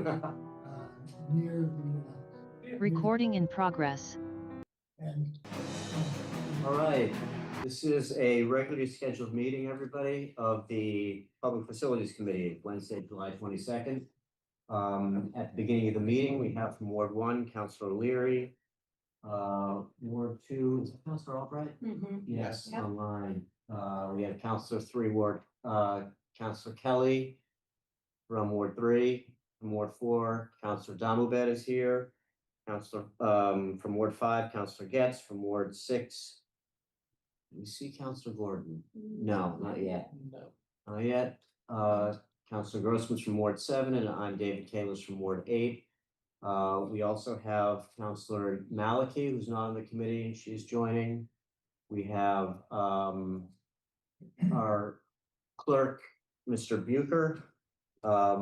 near the. Recording in progress. And. All right, this is a regularly scheduled meeting, everybody, of the Public Facilities Committee, Wednesday, July 22nd. At the beginning of the meeting, we have from Ward 1, Councilor Leary. Ward 2, is it Councilor Albright? Yes, Yep. online. We have Councilor 3, Councilor Kelly from Ward 3. From Ward 4, Councilor Damubed is here. Councilor from Ward 5, Councilor Getz. From Ward 6. We see Councilor Gordon. No, not yet. No. Not yet. Councilor Grossman's from Ward 7, and I'm David Kalis from Ward 8. We also have Councilor Maliki, who's not on the committee, and she's joining. We have our clerk, Mr. Bucher.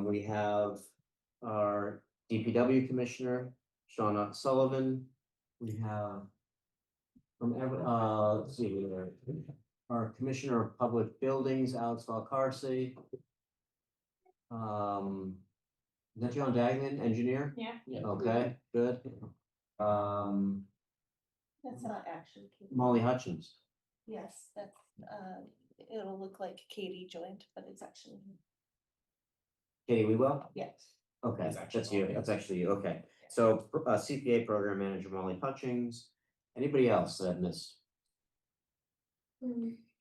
We have our DPW Commissioner, Shauna Sullivan. We have from let's see there, our Commissioner of Public Buildings, Alex Valcarce. Is that John Dagnan, engineer? Yeah. Okay, good. That's not actually Katie. Molly Hutchins. Yes, that's, it'll look like Katie joined, but it's actually, Katie Wewell? yes. Okay, It's actually that's you, Molly. that's actually you, okay. So CPA Program Manager Molly Hutchins. Anybody else that I've missed?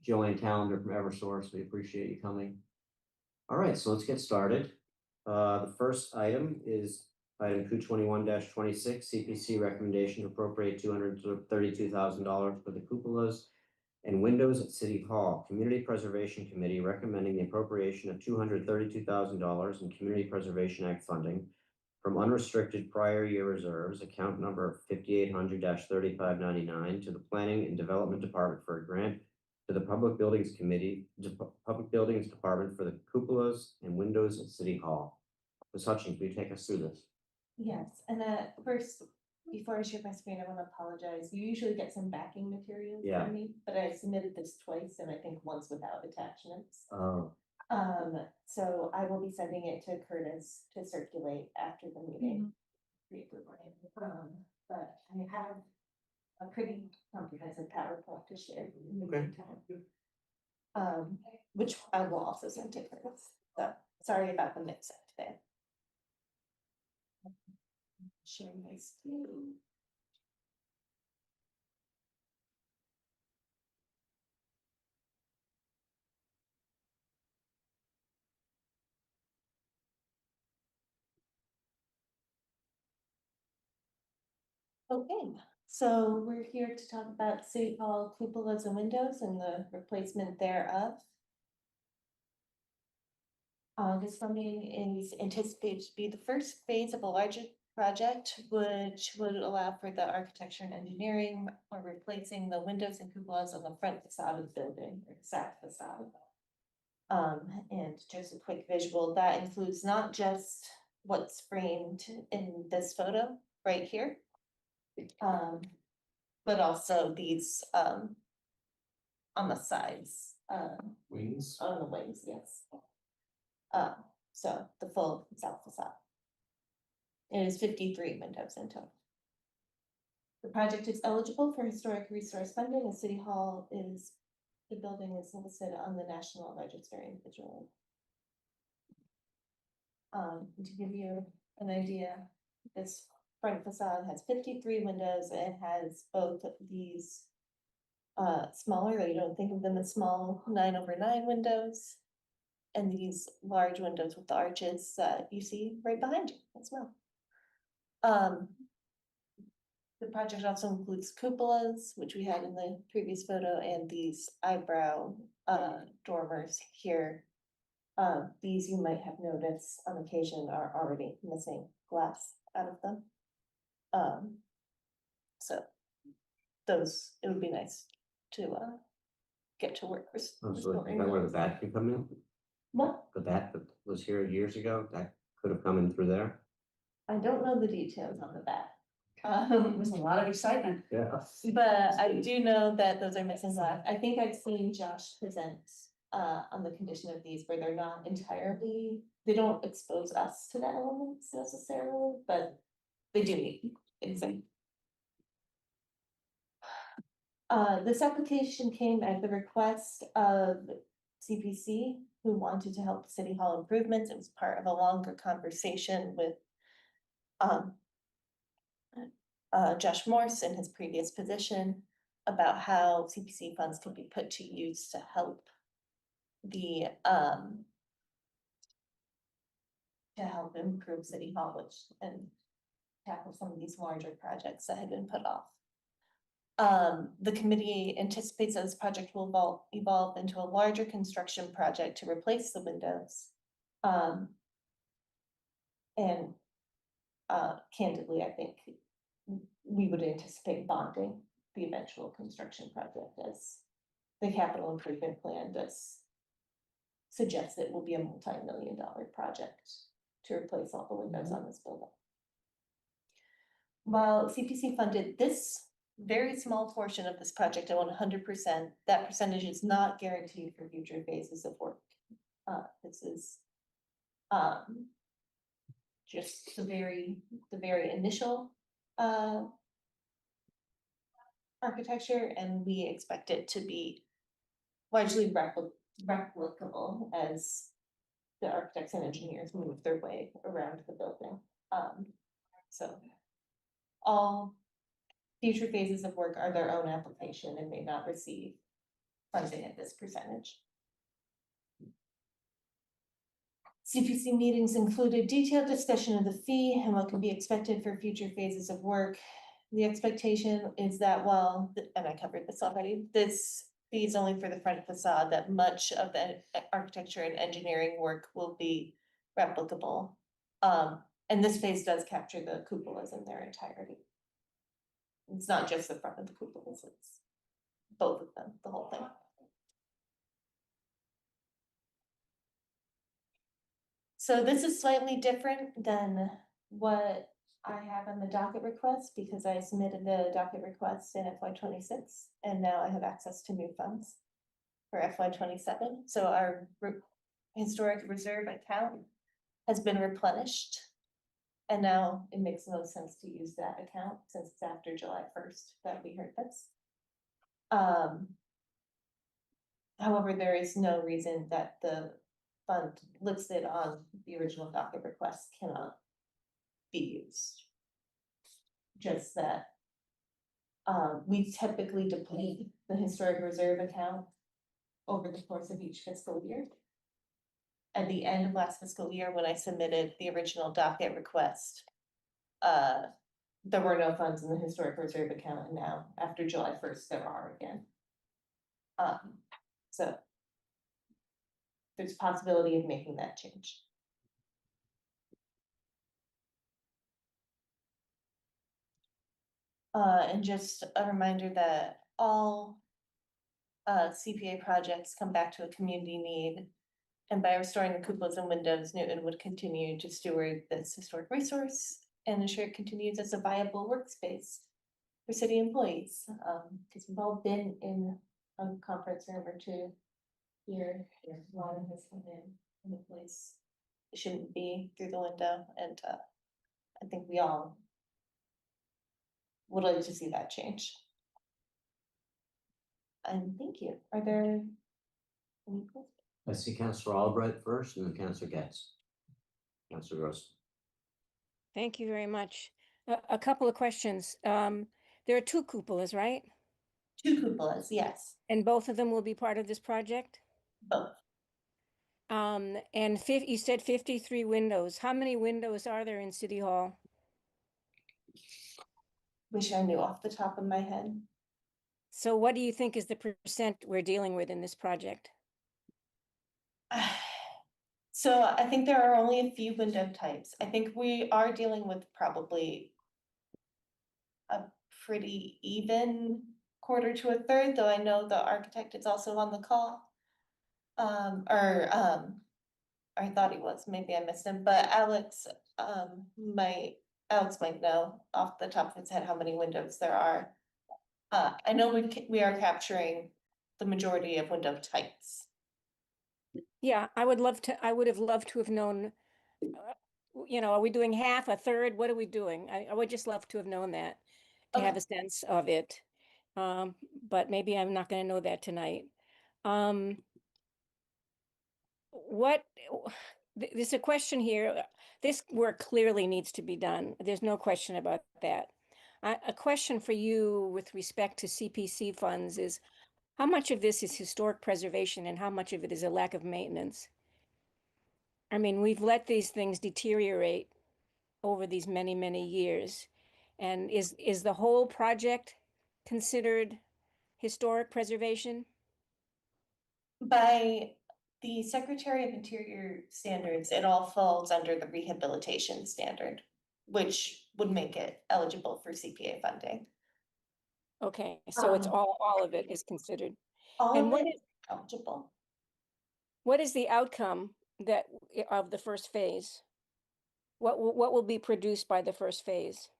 Joanne Calendar from Eversource, we appreciate you coming. All right, so let's get started. The first item is item 221-26, CPC recommendation to appropriate $232,000 for the cupolas and windows at City Hall. Community Preservation Committee recommending the appropriation of $232,000 in Community Preservation Act funding from unrestricted prior year reserves, account number 5800-3599, to the Planning and Development Department for a grant to the Public Buildings Committee, Public Buildings Department for the cupolas and windows at City Hall. Ms. Hutchins, will you take us through this? Yes, and first, before I share my screen, I want to apologize. You usually get some backing materials Yeah. from me, but I submitted this twice and I think once without attachments. Oh, So I will be sending it to Curtis to circulate after the meeting. But I have a pretty comprehensive PowerPoint to share. in the Okay. meantime. Which I will also send to Curtis. So sorry about the mix up today. Share my screen. Okay, so we're here to talk about City Hall cupolas and windows and the replacement thereof. This funding is anticipated to be the first phase of a larger project, which would allow for the architecture and engineering or replacing the windows and cupolas on the front facade of the building or south facade. And just a quick visual, that includes not just what's framed in this photo right here. But also these, on the sides, Wings. on the wings, yes. So the full south facade. It is 53 windows in total. The project is eligible for historic resource funding, and City Hall is, the building is listed on the National Register individually. To give you an idea, this front facade has 53 windows. It has both of these smaller, you don't think of them as small 9/9 windows, and these large windows with the arches that you see right behind you as well. The project also includes cupolas, which we had in the previous photo, and these eyebrow dormers here. These you might have noticed on occasion are already missing glass out of them. So those, it would be nice to get to work with. so is that where the bat can come in? What? The bat that was here years ago, that could have come in through there? I don't know the details on the back. There's a lot of excitement. Yeah. But I do know that those are missing glass. I think I've seen Josh present on the condition of these where they're not entirely, they don't expose us to the elements necessarily, but they do need fixing. This application came at the request of CPC, who wanted to help City Hall improvements. It was part of a longer conversation with um, Josh Morse in his previous position about how CPC funds could be put to use to help the to help improve City Hall, which and tackle some of these larger projects that had been put off. The committee anticipates that this project will evolve into a larger construction project to replace the windows. And candidly, I think we would anticipate bonding the eventual construction project as the capital improvement plan does suggest it will be a multi-million-dollar project to replace all the windows on this building. While CPC funded this very small portion of this project at 100%, that percentage is not guaranteed for future phases of work. This is just the very initial architecture, and we expect it to be largely replicable as the architects and engineers move their way around the building. So all future phases of work are their own application and may not receive funding at this percentage. CPC meetings included detailed discussion of the fee and what can be expected for future phases of work. The expectation is that while, and I covered this already, this fee is only for the front facade, that much of the architecture and engineering work will be replicable. And this phase does capture the cupolas in their entirety. It's not just the front of the cupolas, it's both of them, the whole thing. So this is slightly different than what I have on the docket request, because I submitted the docket request in FY 26, and now I have access to new funds for FY 27. So our historic reserve account has been replenished. And now it makes no sense to use that account since it's after July 1st that we heard this. However, there is no reason that the fund listed on the original docket request cannot be used. Just that we typically deplete the historic reserve account over the course of each fiscal year. At the end of last fiscal year, when I submitted the original docket request, there were no funds in the historic reserve account, and now after July 1st, there are again. So there's a possibility of making that change. And just a reminder that all CPA projects come back to a community need. And by restoring the cupolas and windows, Newton would continue to steward this historic resource and ensure it continues as a viable workspace for city employees. Because we've all been in a conference room or two here, a lot of us come in a place it shouldn't be through the window, and I think we all would like to see that change. And thank you. Are there any questions? I see Councilor Albright first and then Councilor Getz. Councilor Gross. Thank you very much. A couple of questions. There are two cupolas, right? Two cupolas, yes, And both of them will be part of this project? both. And you said 53 windows. How many windows are there in City Hall? Wish I knew off the top of my head. So what do you think is the percent we're dealing with in this project? So I think there are only a few window types. I think we are dealing with probably a pretty even quarter to a third, though I know the architect is also on the call. I thought he was, maybe I missed him, but Alex might know off the top of his head how many windows there are. I know we are capturing the majority of window types. Yeah, I would have loved to have known, are we doing half, a third? What are we doing? I would just love to have known that, to have Okay. a sense of it. But maybe I'm not going to know that tonight. Um, what, there's a question here. This work clearly needs to be done. There's no question about that. A question for you with respect to CPC funds is, how much of this is historic preservation and how much of it is a lack of maintenance? I mean, we've let these things deteriorate over these many, many years. And is the whole project considered historic preservation? By the Secretary of Interior standards, it all falls under the rehabilitation standard, which would make it eligible for CPA funding. Okay, so it's Um, all of it is considered. All And of what it is, is eligible. what is the outcome that, of the first phase? What will be produced by the first phase?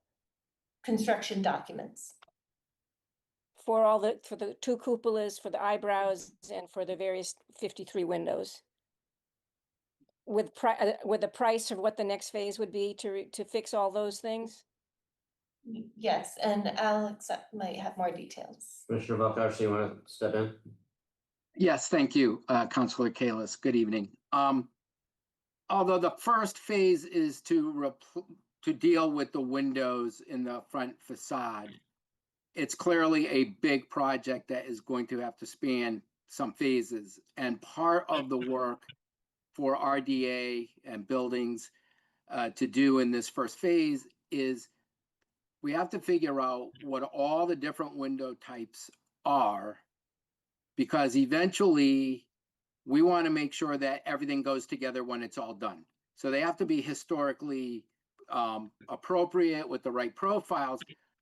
Construction documents. For the two cupolas, for the eyebrows, and for the various 53 windows? With the price of what the next phase would be to fix all those things? Yes, and Alex might have more details. Commissioner Valcarce, you want to step in? Yes, thank you, Councilor Kalis. Good evening. Although the first phase is to deal with the windows in the front facade, it's clearly a big project that is going to have to span some phases. And part of the work for RDA and buildings to do in this first phase is we have to figure out what all the different window types are, because eventually we want to make sure that everything goes together when it's all done. So they have to be historically appropriate with the right profiles,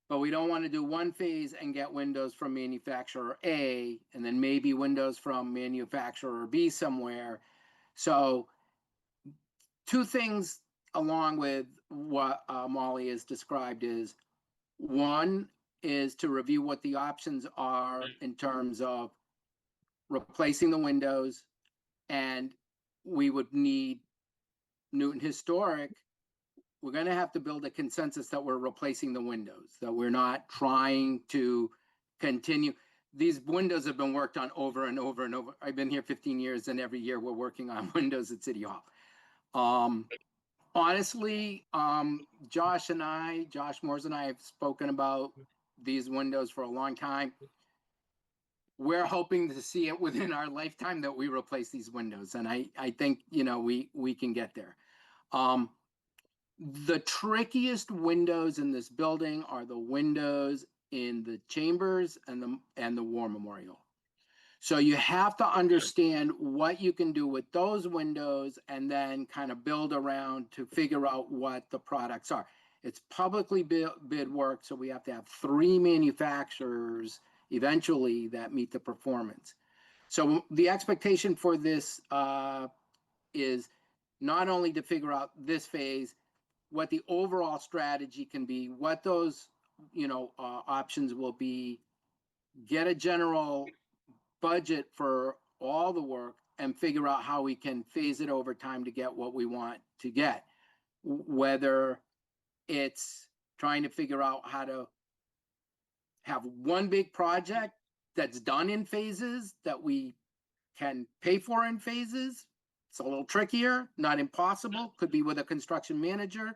but we don't want to do one phase and get windows from manufacturer A and then maybe windows from manufacturer B somewhere. So two things along with what Molly has described is, one is to review what the options are in terms of replacing the windows, and we would need Newton Historic. We're going to have to build a consensus that we're replacing the windows, that we're not trying to continue. These windows have been worked on over and over and over. I've been here 15 years, and every year we're working on windows at City Hall. Honestly, Josh Moores and I have spoken about these windows for a long time. We're hoping to see it within our lifetime that we replace these windows. And I think, we can get there. The trickiest windows in this building are the windows in the chambers and the War Memorial. So you have to understand what you can do with those windows and then kind of build around to figure out what the products are. It's publicly bid work, so we have to have 3 manufacturers eventually that meet the performance. So the expectation for this is not only to figure out this phase, what the overall strategy can be, what those options will be, get a general budget for all the work, and figure out how we can phase it over time to get what we want to get. Whether it's trying to figure out how to have one big project that's done in phases that we can pay for in phases. It's a little trickier, not impossible, could be with a construction manager,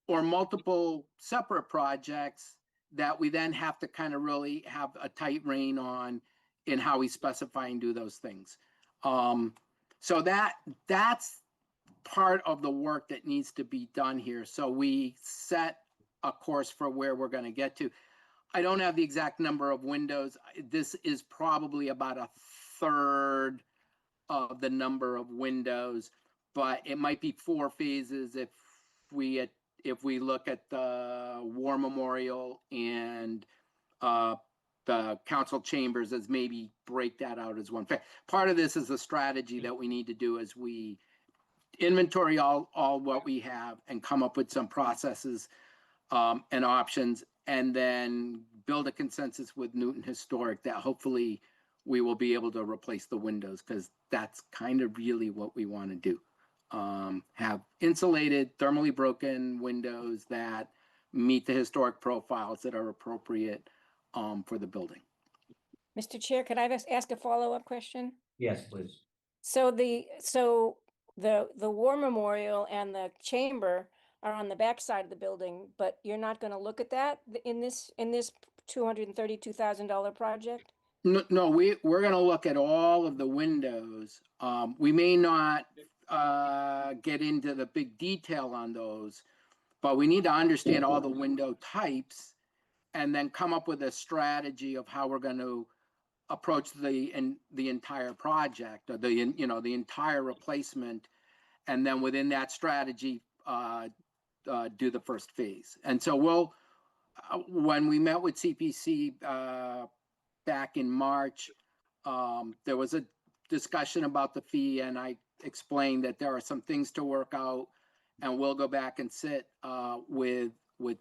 or multiple separate projects that we then have to kind of really have a tight rein on in how we specify and do those things. So that's part of the work that needs to be done here. So we set a course for where we're going to get to. I don't have the exact number of windows. This is probably about a third of the number of windows, but it might be 4 phases if we look at the War Memorial and the council chambers as maybe break that out as one phase. Part of this is a strategy that we need to do as we inventory all what we have and come up with some processes and options, and then build a consensus with Newton Historic that hopefully we will be able to replace the windows, because that's kind of really what we want to do. Have insulated, thermally broken windows that meet the historic profiles that are appropriate for the building. Mr. Chair, could I ask a follow-up question? Yes, please. So the War Memorial and the chamber are on the back side of the building, but you're not going to look at that in this $232,000 project? No, we're gonna look at all of the windows. We may not get into the big detail on those, but we need to understand all the window types and then come up with a strategy of how we're going to approach the entire project, or the entire replacement, and then within that strategy do the first phase. And so we'll when we met with CPC back in March, there was a discussion about the fee, and I explained that there are some things to work out, and we'll go back and sit with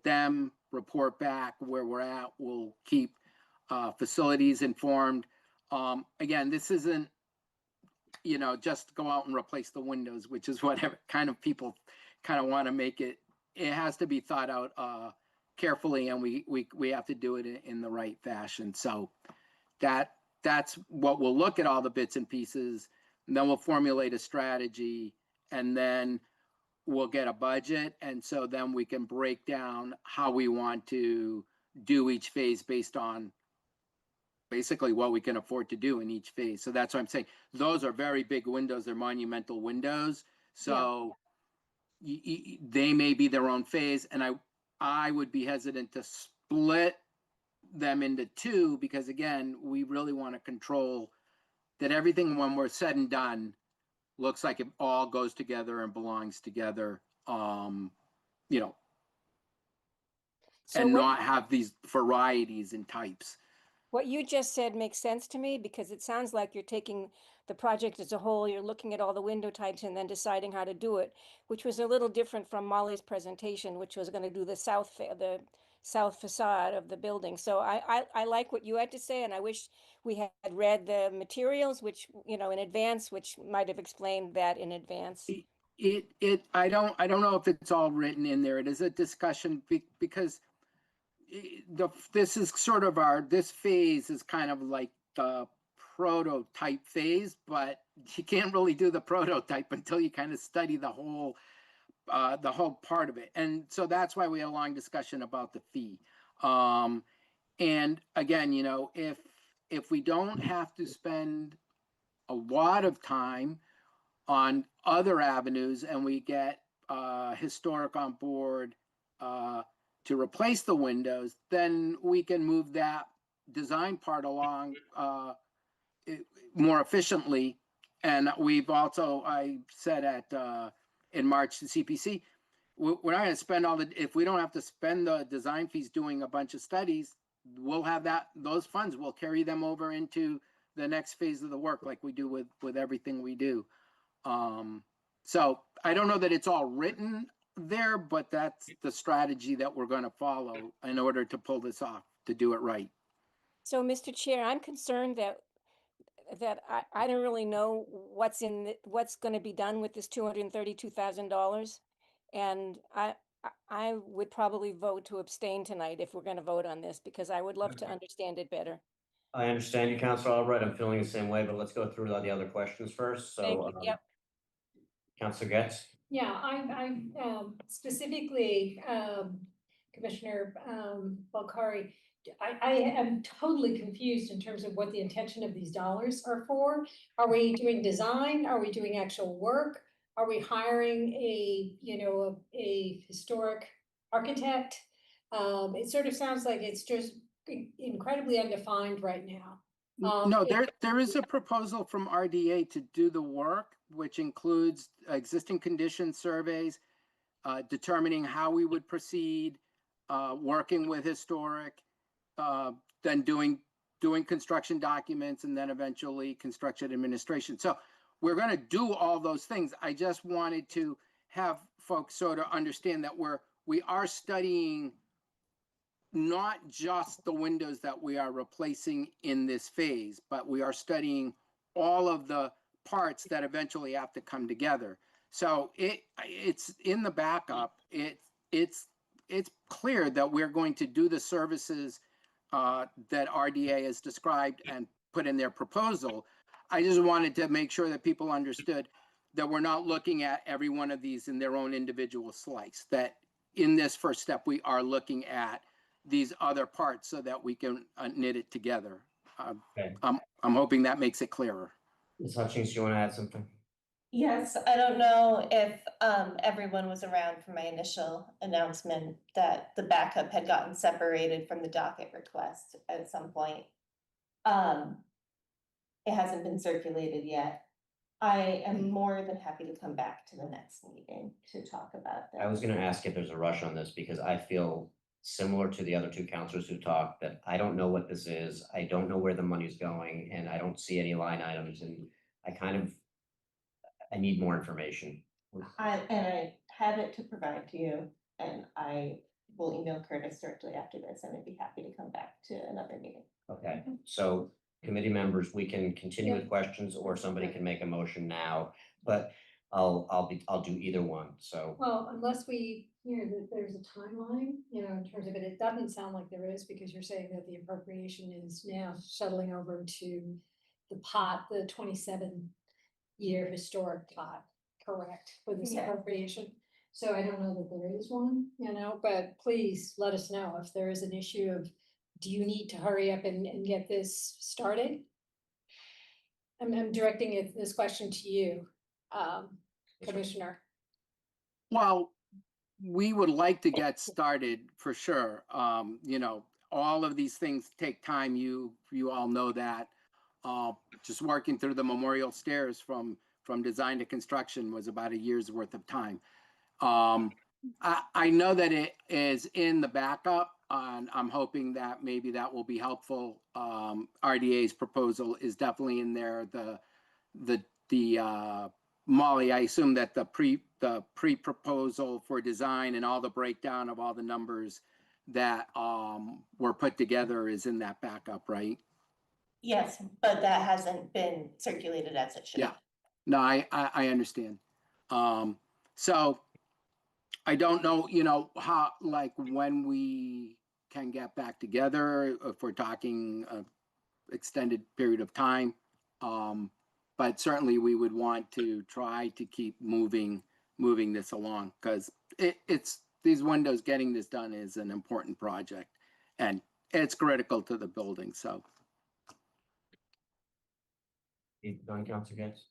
them, report back where we're at. We'll keep facilities informed. Again, this isn't, just go out and replace the windows, which is what kind of people kind of want to make it. It has to be thought out carefully, and we have to do it in the right fashion. So that's what we'll look at, all the bits and pieces, and then we'll formulate a strategy, and then we'll get a budget. And so then we can break down how we want to do each phase based on basically what we can afford to do in each phase. So that's what I'm saying. Those are very big windows. They're monumental windows. So they may be their own phase. And I would be hesitant to split them into two, because again, we really want to control that everything, when we're said and done, looks like it all goes together and belongs together, So and not have these varieties in types. what you just said makes sense to me, because it sounds like you're taking the project as a whole, you're looking at all the window types and then deciding how to do it, which was a little different from Molly's presentation, which was going to do the south facade of the building. So I like what you had to say, and I wish we had read the materials, which, in advance, which might have explained that in advance. I don't know if it's all written in there. It is a discussion because this is sort of this phase is kind of like the prototype phase, but you can't really do the prototype until you kind of study the whole part of it. And so that's why we had a long discussion about the fee. And again, if we don't have to spend a lot of time on other avenues, and we get historic on board to replace the windows, then we can move that design part along more efficiently. And we've also, I said in March to CPC, we're not going to spend if we don't have to spend the design fees doing a bunch of studies, we'll have those funds, we'll carry them over into the next phase of the work, like we do with everything we do. So I don't know that it's all written there, but that's the strategy that we're going to follow in order to pull this off, to do it right. So, Mr. Chair, I'm concerned that I don't really know what's going to be done with this $232,000, and I would probably vote to abstain tonight if we're going to vote on this, because I would love to understand it better. I understand you, Councilor Albright. I'm feeling the same way, but let's go through the other questions first. Thank So, you. Yep. Councilor Getz. Yeah, I specifically, Commissioner Valkari, I am totally confused in terms of what the intention of these dollars are for. Are we doing design? Are we doing actual work? Are we hiring a historic architect? It sort of sounds like it's just incredibly undefined right now. No, there is a proposal from RDA to do the work, which includes existing condition surveys, determining how we would proceed, working with historic, then doing construction documents, and then eventually construction administration. So we're going to do all those things. I just wanted to have folks sort of understand that we are studying not just the windows that we are replacing in this phase, but we are studying all of the parts that eventually have to come together. So it's in the backup. It's clear that we're going to do the services that RDA has described and put in their proposal. I just wanted to make sure that people understood that we're not looking at every one of these in their own individual slice, that in this first step, we are looking at these other parts so that we can knit it together. Okay. I'm hoping that makes it clearer. Ms. Hutchings, you want to add something? Yes, I don't know if everyone was around for my initial announcement that the backup had gotten separated from the docket request at some point. It hasn't been circulated yet. I am more than happy to come back to the next meeting to talk about that. I was gonna ask if there's a rush on this because I feel similar to the other two counselors who talked that I don't know what this is. I don't know where the money's going and I don't see any line items and I need more information. I have it to provide to you, and I will email Curtis directly after this, and I'd be happy to come back to another meeting. Okay, so committee members, we can continue with questions or somebody can make a motion now, but I'll do either one, so. Well, unless we hear that there's a timeline, in terms of it, it doesn't sound like there is, because you're saying that the appropriation is now shuttling over to the pot, the 27-year historic pot, correct, for this Yeah. appropriation. So I don't know that there is one, but please let us know if there is an issue of, do you need to hurry up and get this started? I'm directing this question to you, Commissioner. Well, we would like to get started for sure. All of these things take time. You all know that. Just working through the memorial stairs from design to construction was about a year's worth of time. I know that it is in the backup, and I'm hoping that maybe that will be helpful. RDA's proposal is definitely in there. Molly, I assume that the pre-proposal for design and all the breakdown of all the numbers that were put together is in that backup, right? Yes, but that hasn't been circulated as it should. Yeah. No, I understand. So I don't know, how, like, when we can get back together, if we're talking a extended period of time. But certainly we would want to try to keep moving this along, because it's these windows, getting this done is an important project and it's critical to the building, so. Done, Counselor Getz?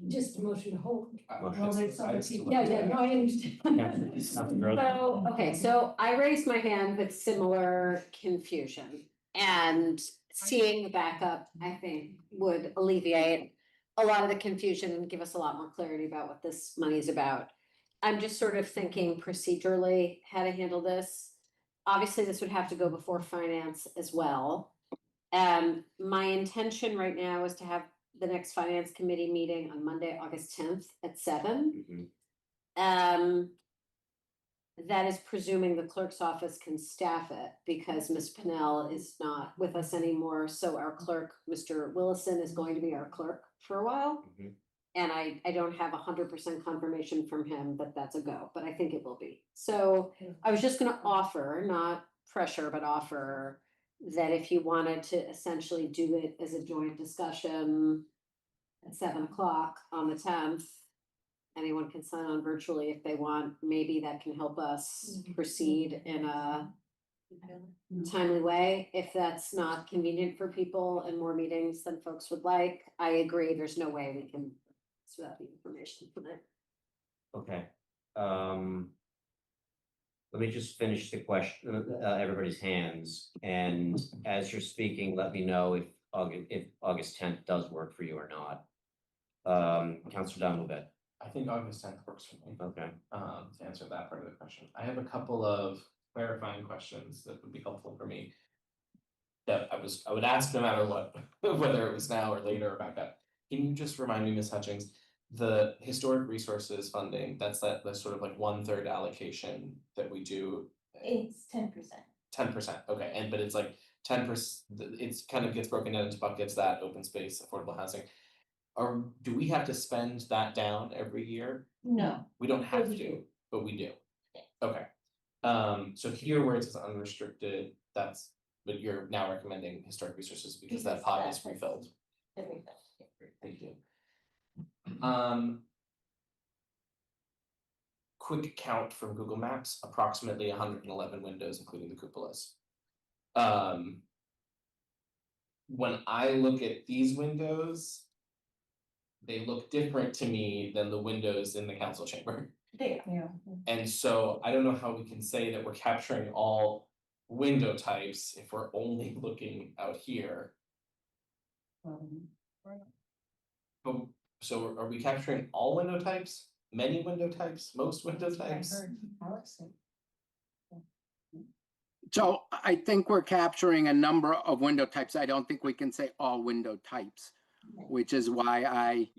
Just a motion to hold. Well, there's some people- Yeah, no, I understand. Counselor Gross? So, okay, so I raised my hand with similar confusion, and seeing the backup, I think, would alleviate a lot of the confusion and give us a lot more clarity about what this money is about. I'm just sort of thinking procedurally how to handle this. Obviously, this would have to go before finance as well. My intention right now is to have the next finance committee meeting on Monday, August 10th at 7. Mhm. That is presuming the clerk's office can staff it, because Ms. Pennell is not with us anymore. So our clerk, Mr. Willison, is going to be our clerk for a while. Mhm. And I don't have 100% confirmation from him that that's a go, but I think it will be. So I was just gonna offer, not pressure, but offer that if you wanted to essentially do it as a joint discussion at 7 o'clock on the 10th, anyone can sign on virtually if they want. Maybe that can help us proceed in a timely way. If that's not convenient for people and more meetings than folks would like, I agree, there's no way we can without the information from it. Okay, let me just finish the question, everybody's hands, and as you're speaking, let me know if August 10th does work for you or not. Counselor Donlevette, I think August 10th works for me, okay, to answer that part of the question. I have a couple of clarifying questions that would be helpful for me. That I would ask no matter what, whether it was now or later or back up. Can you just remind me, Ms. Hutchings, the historic resources funding, that's sort of like 1/3 allocation that we do? It's 10%. 10%, okay, and but it's like 10%, it's kind of gets broken down into buckets, that open space, affordable housing. Or do we have to spend that down every year? No, We don't have we to, do. but we do. Okay. So here where it says unrestricted, that's, but you're now recommending historic resources because that Because pot that- is refilled. everything. Great, thank you. Quick count from Google Maps, approximately 111 windows, including the cupolas. When I look at these windows, they look different to me than the windows in the council chamber. There. Yeah. And so I don't know how we can say that we're capturing all window types if we're only looking out here. But so are we capturing all window types? Many window types? Most window types? So I think we're capturing a number of window types. I don't think we can say all window types, which is why I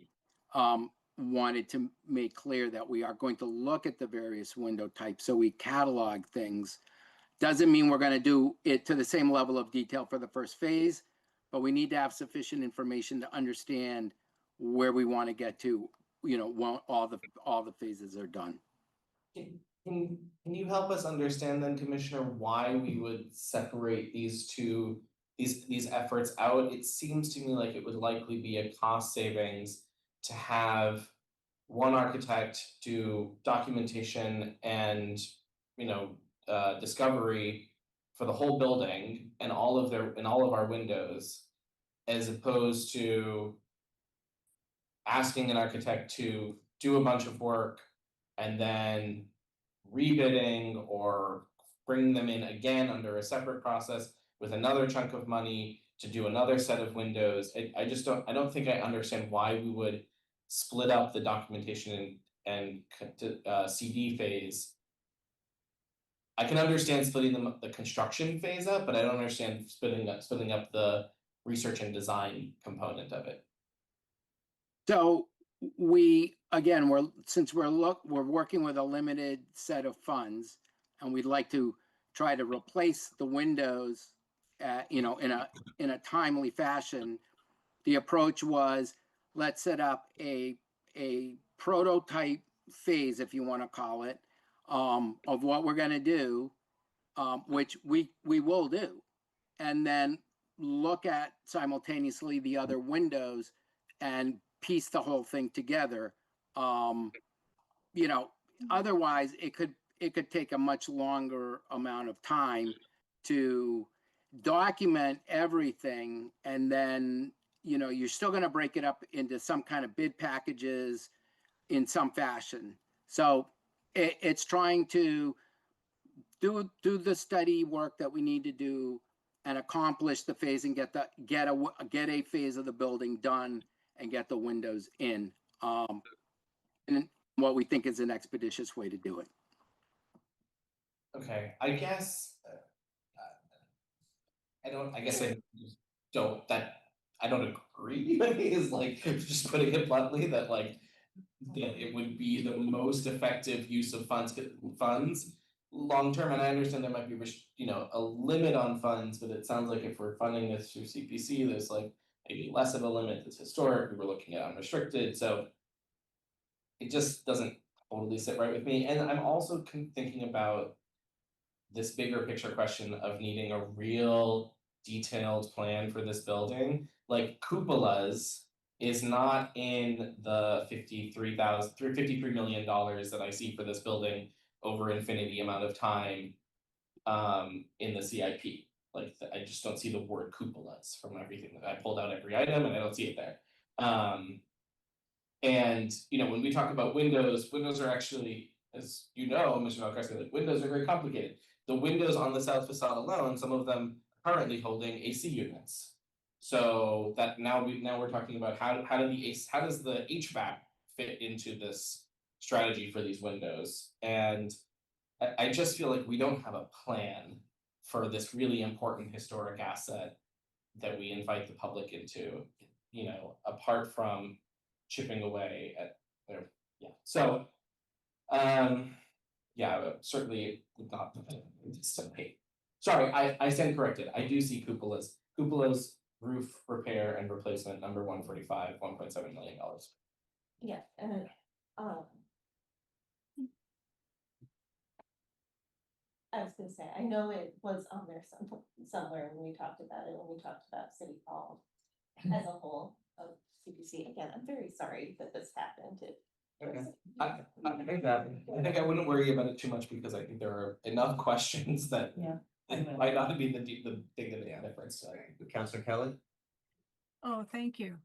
wanted to make clear that we are going to look at the various window types. So we catalog things. Doesn't mean we're going to do it to the same level of detail for the first phase, but we need to have sufficient information to understand where we want to get to, you know, when all the phases are done. Can you help us understand then, Commissioner, why we would separate these two, these efforts out? It seems to me like it would likely be a cost savings to have one architect do documentation and, you know, discovery for the whole building and all of our windows, as opposed to asking an architect to do a bunch of work and then rebidding or bringing them in again under a separate process with another chunk of money to do another set of windows. I just don't think I understand why we would split up the documentation and CD phase. I can understand splitting the construction phase up, but I don't understand splitting up the research and design component of it. So we, again, since we're working with a limited set of funds, and we'd like to try to replace the windows, you know, in a timely fashion. The approach was, let's set up a prototype phase, if you want to call it, of what we're going to do, which we will do, and then look at simultaneously the other windows and piece the whole thing together. You know, otherwise it could take a much longer amount of time to document everything, and then, you know, you're still going to break it up into some kind of bid packages in some fashion. So it's trying to do the study work that we need to do and accomplish the phase and get a phase of the building done and get the windows in, and what we think is an expeditious way to do it. Okay, I guess I don't agree. Is like, just putting it bluntly, that like that it would be the most effective use of funds long term. And I understand there might be, you know, a limit on funds, but it sounds like if we're funding this through CPC, there's like maybe less of a limit that's historic. We were looking at unrestricted, so it just doesn't totally sit right with me. And I'm also thinking about this bigger picture question of needing a real detailed plan for this building. Like cupolas is not in the $53 million that I see for this building over infinity amount of time in the CIP. Like I just don't see the word cupolas from everything that I pulled out every item, and I don't see it there. And you know, when we talk about windows are actually, as you know, Mr. Valcarce, like windows are very complicated. The windows on the south facade alone, some of them currently holding AC units. So that now we're talking about how does the HVAC fit into this strategy for these windows? And I just feel like we don't have a plan for this really important historic asset that we invite the public into, you know, apart from chipping away at their, yeah. So yeah, certainly would not anticipate Sorry, I stand corrected. I do see Cupola's roof repair and replacement number 145, $1.7 million. Yeah, um. I was gonna say, I know it was on there somewhere when we talked about it, when we talked about City Hall as a whole of CPC. Again, I'm very sorry that this happened. Okay. I think I wouldn't worry about it too much because I think there are enough questions that Yeah. it might not be the big of a difference. So. Counselor Kelly? Oh, thank you.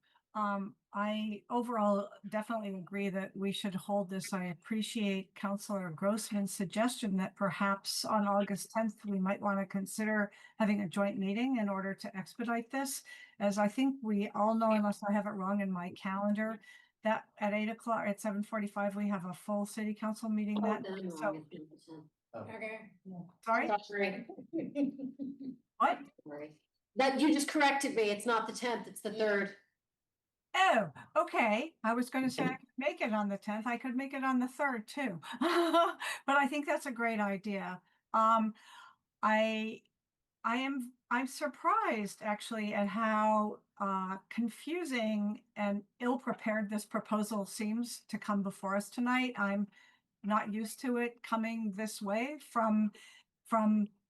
I overall definitely agree that we should hold this. I appreciate Councilor Grossman's suggestion that perhaps on August 10th, we might want to consider having a joint meeting in order to expedite this. As I think we all know, unless I have it wrong in my calendar, that at 8 o'clock, at 7:45, we have a full city council meeting that night. So, Okay. sorry, Sorry. what? Sorry. That you just corrected me. It's not the 10th, it's the 3rd. Oh, okay. I was going to say I could make it on the 10th. I could make it on the 3rd too. But I think that's a great idea. I'm surprised actually at how confusing and ill-prepared this proposal seems to come before us tonight. I'm not used to it coming this way from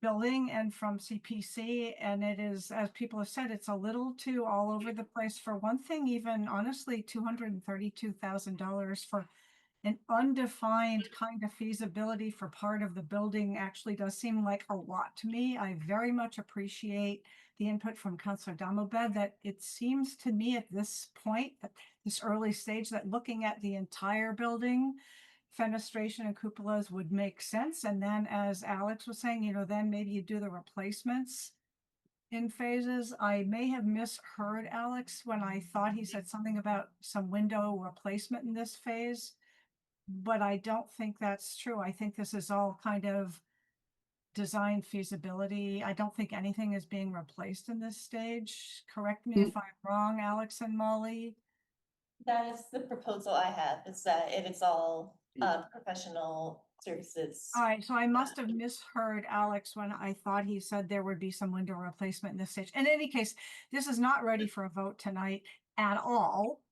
building and from CPC, and it is, as people have said, it's a little too all over the place. For one thing, even honestly, $232,000 for an undefined kind of feasibility for part of the building actually does seem like a lot to me. I very much appreciate the input from Councilor Damobed that it seems to me at this point, at this early stage, that looking at the entire building, fenestration and cupolas would make sense. And then, as Alex was saying, then maybe you do the replacements in phases. I may have misheard Alex when I thought he said something about some window replacement in this phase, but I don't think that's true. I think this is all kind of design feasibility. I don't think anything is being replaced in this stage. Correct me if I'm wrong, Alex and Molly. That is the proposal I have, is that it is all professional services. All right, so I must have misheard Alex when I thought he said there would be some window replacement in this stage. In any case, this is not ready for a vote tonight at all.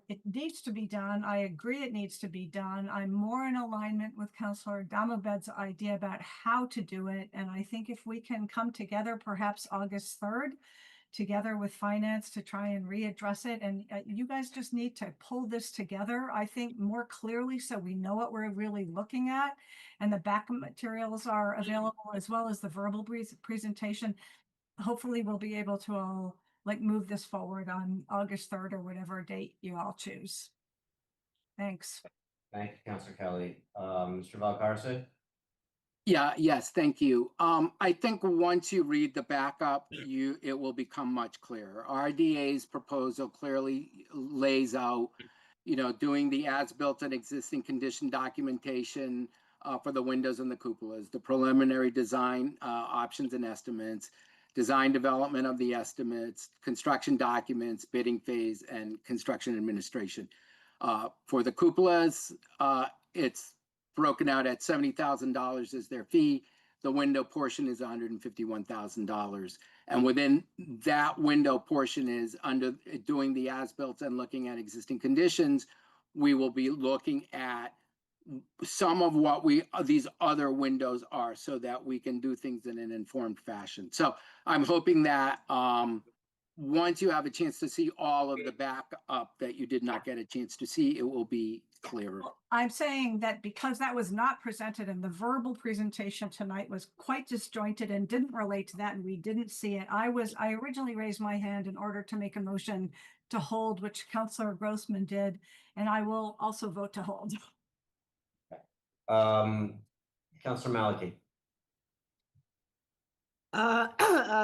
It needs to be done. I agree it needs to be done. I'm more in alignment with Councilor Damobed's idea about how to do it. And I think if we can come together, perhaps August 3rd, together with finance to try and readdress it. And you guys just need to pull this together, I think, more clearly so we know what we're really looking at. And the backup materials are available as well as the verbal presentation. Hopefully we'll be able to all move this forward on August 3rd or whatever date you all choose. Thanks. Thank you, Counselor Kelly. Mr. Valcarcel? Yes, thank you. I think once you read the backup, it will become much clearer. RDA's proposal clearly lays out, doing the as-built and existing condition documentation for the windows and the cupolas, the preliminary design options and estimates, design development of the estimates, construction documents, bidding phase, and construction administration. For the cupolas, it's broken out at $70,000 as their fee. The window portion is $151,000. And within that window portion is under doing the as-built and looking at existing conditions, we will be looking at some of what these other windows are so that we can do things in an informed fashion. So I'm hoping that once you have a chance to see all of the backup that you did not get a chance to see, it will be clearer. I'm saying that because that was not presented and the verbal presentation tonight was quite disjointed and didn't relate to that and we didn't see it. I originally raised my hand in order to make a motion to hold, which Councilor Grossman did, and I will also vote to hold. Counselor Maliki?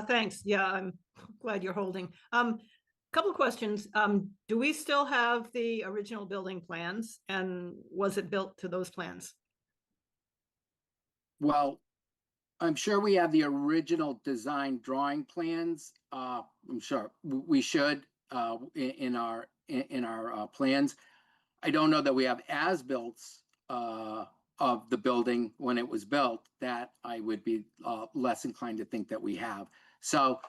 Thanks. Yeah, I'm glad you're holding. Couple of questions. Do we still have the original building plans, and was it built to those plans? Well, I'm sure we have the original design drawing plans. I'm sure we should in our plans. I don't know that we have as-built of the building when it was built, that I would be less inclined to think that we have. So,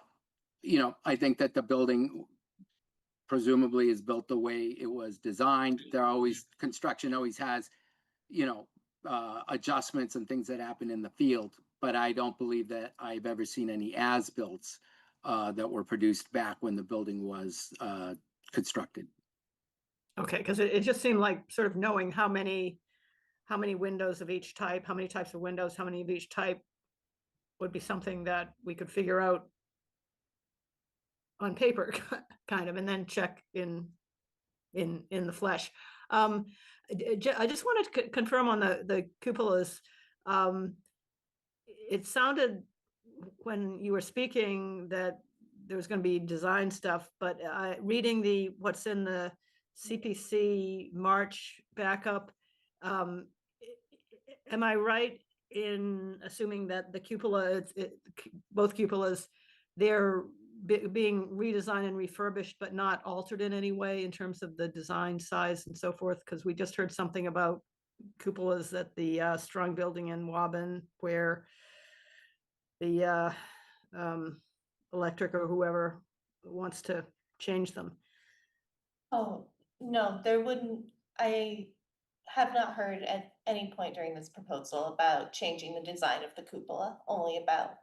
I think that the building presumably is built the way it was designed. Construction always has, adjustments and things that happen in the field, but I don't believe that I've ever seen any as-builts that were produced back when the building was constructed. Okay, because it just seemed like sort of knowing how many windows of each type, how many types of windows, how many of each type would be something that we could figure out on paper, kind of, and then check in the flesh. I just wanted to confirm on the cupolas. It sounded when you were speaking that there was going to be design stuff, but reading what's in the CPC March backup, am I right in assuming that the cupola, both cupolas, they're being redesigned and refurbished, but not altered in any way in terms of the design size and so forth? Because we just heard something about cupolas at the Strong Building in Waban, where the electric or whoever wants to change them. Oh, no, there wouldn't, I have not heard at any point during this proposal about changing the design of the cupola, only about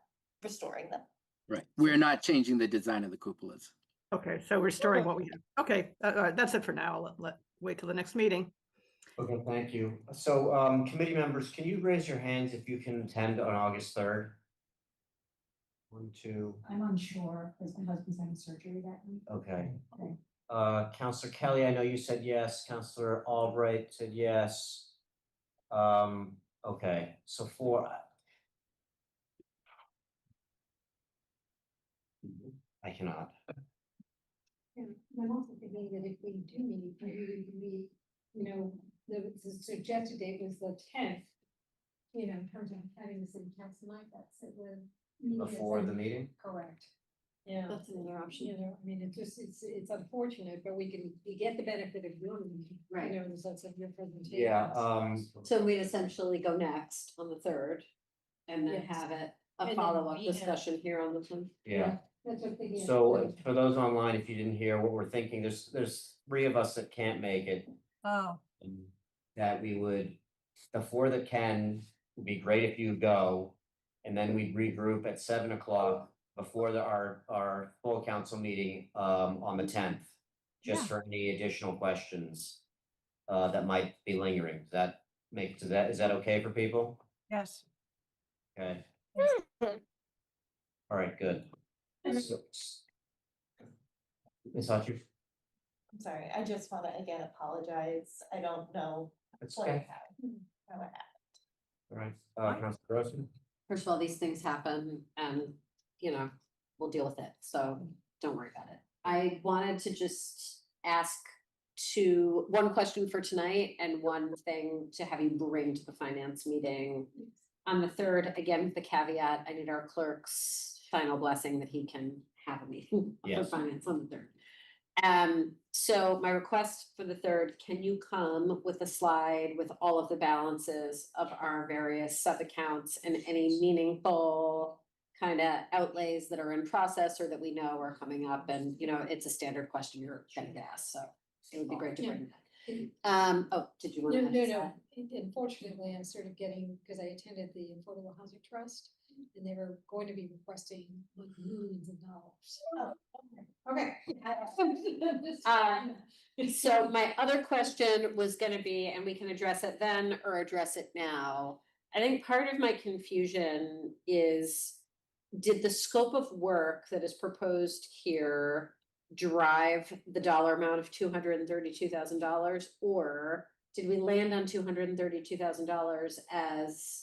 restoring them. Right. We're not changing the design of the cupolas. Okay, so we're restoring what we have. Okay, that's it for now. Let wait till the next meeting. Okay, thank you. So, committee members, can you raise your hands if you can attend on August 3rd? 1, 2, I'm unsure because my husband's having surgery that week. okay. Okay. Counselor Kelly, I know you said yes. Counselor Albright said yes. Okay, so 4. I cannot. And I'm also thinking that if we do meet, the suggested date was the 10th. In terms of having the city council night, that's it would. Before the meeting? Correct. Yeah. That's another option. It's unfortunate, but we get the benefit of your meeting. Right. The sense of your presentation. Yeah, So we'd essentially go next on the 3rd and then Yes. have it And a then follow-up we have- discussion here on the 10th. yeah. That's what the. So for those online, if you didn't hear what we're thinking, there's 3 of us that can't make it. Oh, That we would, the 4 that can, would be great if you go. And then we'd regroup at 7 o'clock before our full council meeting on the 10th. Just Yeah. for any additional questions that might be lingering. Is that okay for people? yes. Okay. All right, good. So, Ms. Hutchins? I'm sorry, I just want to again apologize. I don't know That's what okay. how it happened. All right, Councilor Grossman? First of all, these things happen and, we'll deal with it. So don't worry about it. I wanted to just ask one question for tonight and one thing to have you bring to the finance meeting on the 3rd. Again, the caveat, I need our clerk's final blessing that he can have a meeting for Yes. finance on the 3rd. So my request for the 3rd, can you come with a slide with all of the balances of our various sub-accounts and any meaningful kind of outlays that are in process or that we know are coming up? And, it's a standard question you're getting to ask, so it would be great to bring that. Did you want to? No. Unfortunately, I'm sort of getting, because I attended the Affordable Housing Trust, and they were going to be requesting like millions of dollars. Okay. So my other question was gonna be, and we can address it then or address it now. I think part of my confusion is, did the scope of work that is proposed here drive the dollar amount of $232,000? Or did we land on $232,000 as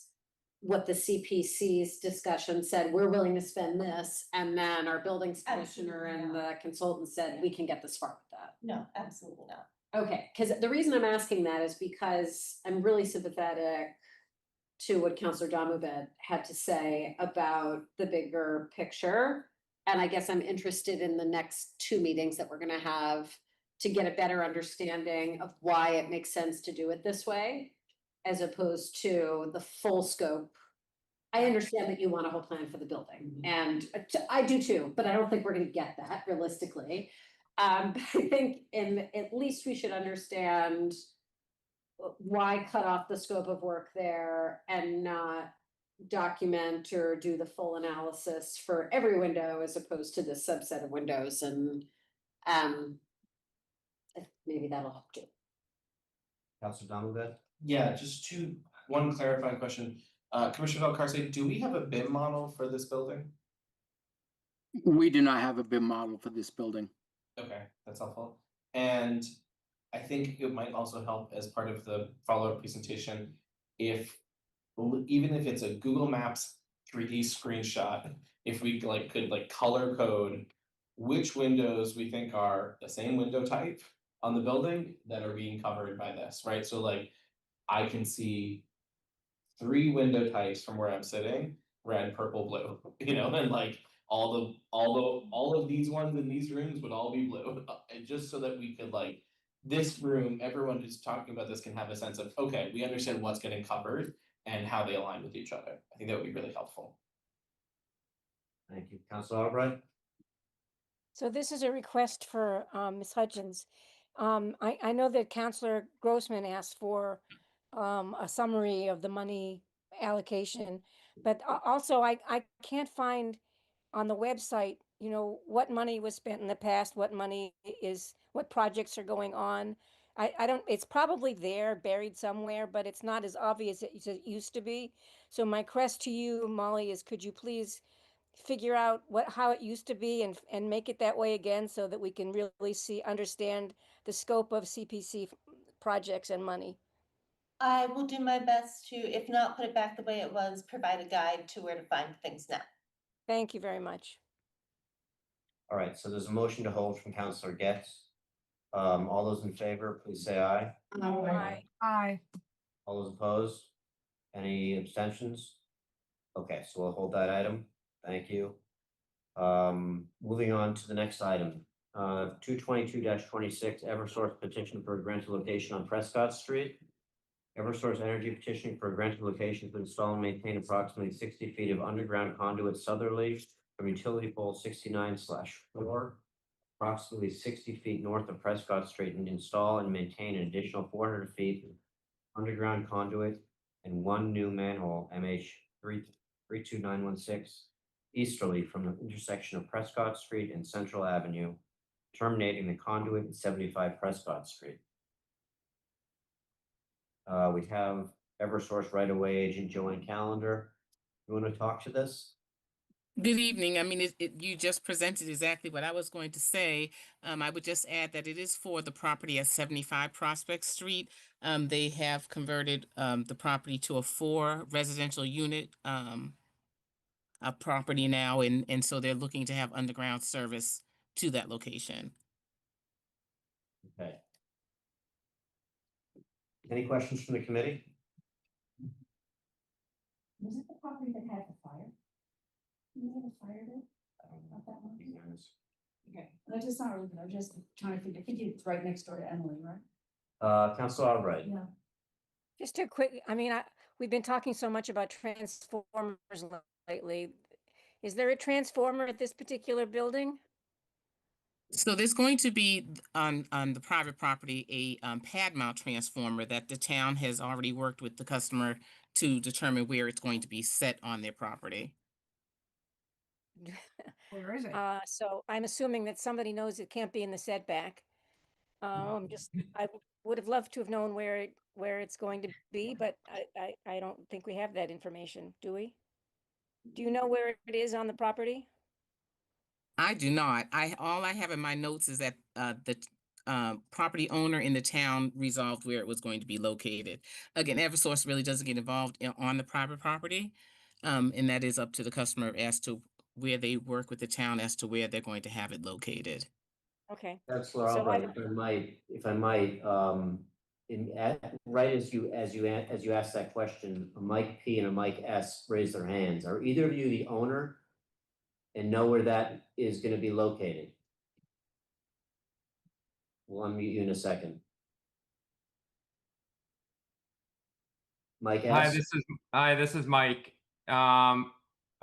what the CPC's discussion said, we're willing to spend this, and then our buildings commissioner and the consultant said, we can get this far with that? No, absolutely not. Okay, because the reason I'm asking that is because I'm really sympathetic to what Councillor Damabed had to say about the bigger picture. And I guess I'm interested in the next 2 meetings that we're gonna have to get a better understanding of why it makes sense to do it this way. as opposed to the full scope. I understand that you want a whole plan for the building, and I do too, but I don't think we're gonna get that realistically. I think at least we should understand why cut off the scope of work there and not document or do the full analysis for every window as opposed to this subset of windows, and maybe that'll help too. Counselor Donaldson? Yeah, just one clarifying question. Commissioner Valcarce, do we have a BIM model for this building? We do not have a BIM model for this building. Okay, that's helpful. And I think it might also help as part of the follow-up presentation if, even if it's a Google Maps 3D screenshot, if we could color code which windows we think are the same window type on the building that are being covered by this, right? So I can see 3 window types from where I'm sitting, red, purple, blue, and all of these ones in these rooms would all be blue. And just so that we could this room, everyone who's talking about this can have a sense of, okay, we understand what's getting covered and how they align with each other. I think that would be really helpful. Thank you. Counselor Albright? So this is a request for Ms. Hutchins. I know that Councillor Grossman asked for a summary of the money allocation, but also I can't find on the website, what money was spent in the past, what projects are going on. I don't, it's probably there buried somewhere, but it's not as obvious as it used to be. So my request to you, Molly, is could you please figure out how it used to be and make it that way again so that we can really understand the scope of CPC projects and money. I will do my best to, if not put it back the way it was, provide a guide to where to find things now. Thank you very much. All right, so there's a motion to hold from Counselor Getz. All those in favor, please say aye. Aye. Aye. All those opposed? Any abstentions? Okay, so we'll hold that item. Thank you. Moving on to the next item. 222-26 Eversource petition for a granted location on Prescott Street. Eversource Energy petitioning for a granted location to install and maintain approximately 60 feet of underground conduit southerly from utility pole 69/4, approximately 60 feet north of Prescott Street, and install and maintain an additional 400 feet of underground conduit and 1 new manhole MH 32916 easterly from the intersection of Prescott Street and Central Avenue, terminating the conduit at 75 Prescott Street. We have Eversource right-of-way agent Joanne Callender. You want to talk to this? Good evening. I mean, you just presented exactly what I was going to say. I would just add that it is for the property at 75 Prospect Street. They have converted the property to a 4 residential unit a property now, and so they're looking to have underground service to that location. Okay. Any questions from the committee? Was it the property that had the fire? You had a fire there? Not that one? Okay, that is not really good. I'm just trying to figure, I think it's right next door to Emily, right? Counselor Albright. Yeah. Just a quick, we've been talking so much about transformers lately. Is there a transformer at this particular building? So there's going to be on the private property a pad mount transformer that the town has already worked with the customer to determine where it's going to be set on their property. Where is it? So I'm assuming that somebody knows it can't be in the setback. I would have loved to have known where it's going to be, but I don't think we have that information, do we? Do you know where it is on the property? I do not. All I have in my notes is that the property owner in the town resolved where it was going to be located. Again, Eversource really doesn't get involved on the private property, and that is up to the customer as to where they work with the town as to where they're going to have it located. Okay. Counselor So Albright, if I might, right as you asked that question, a Mike P and a Mike S raised their hands. Are either of you the owner and know where that is going to be located? We'll unmute you in a second. Mike Hi, S. this is Mike. I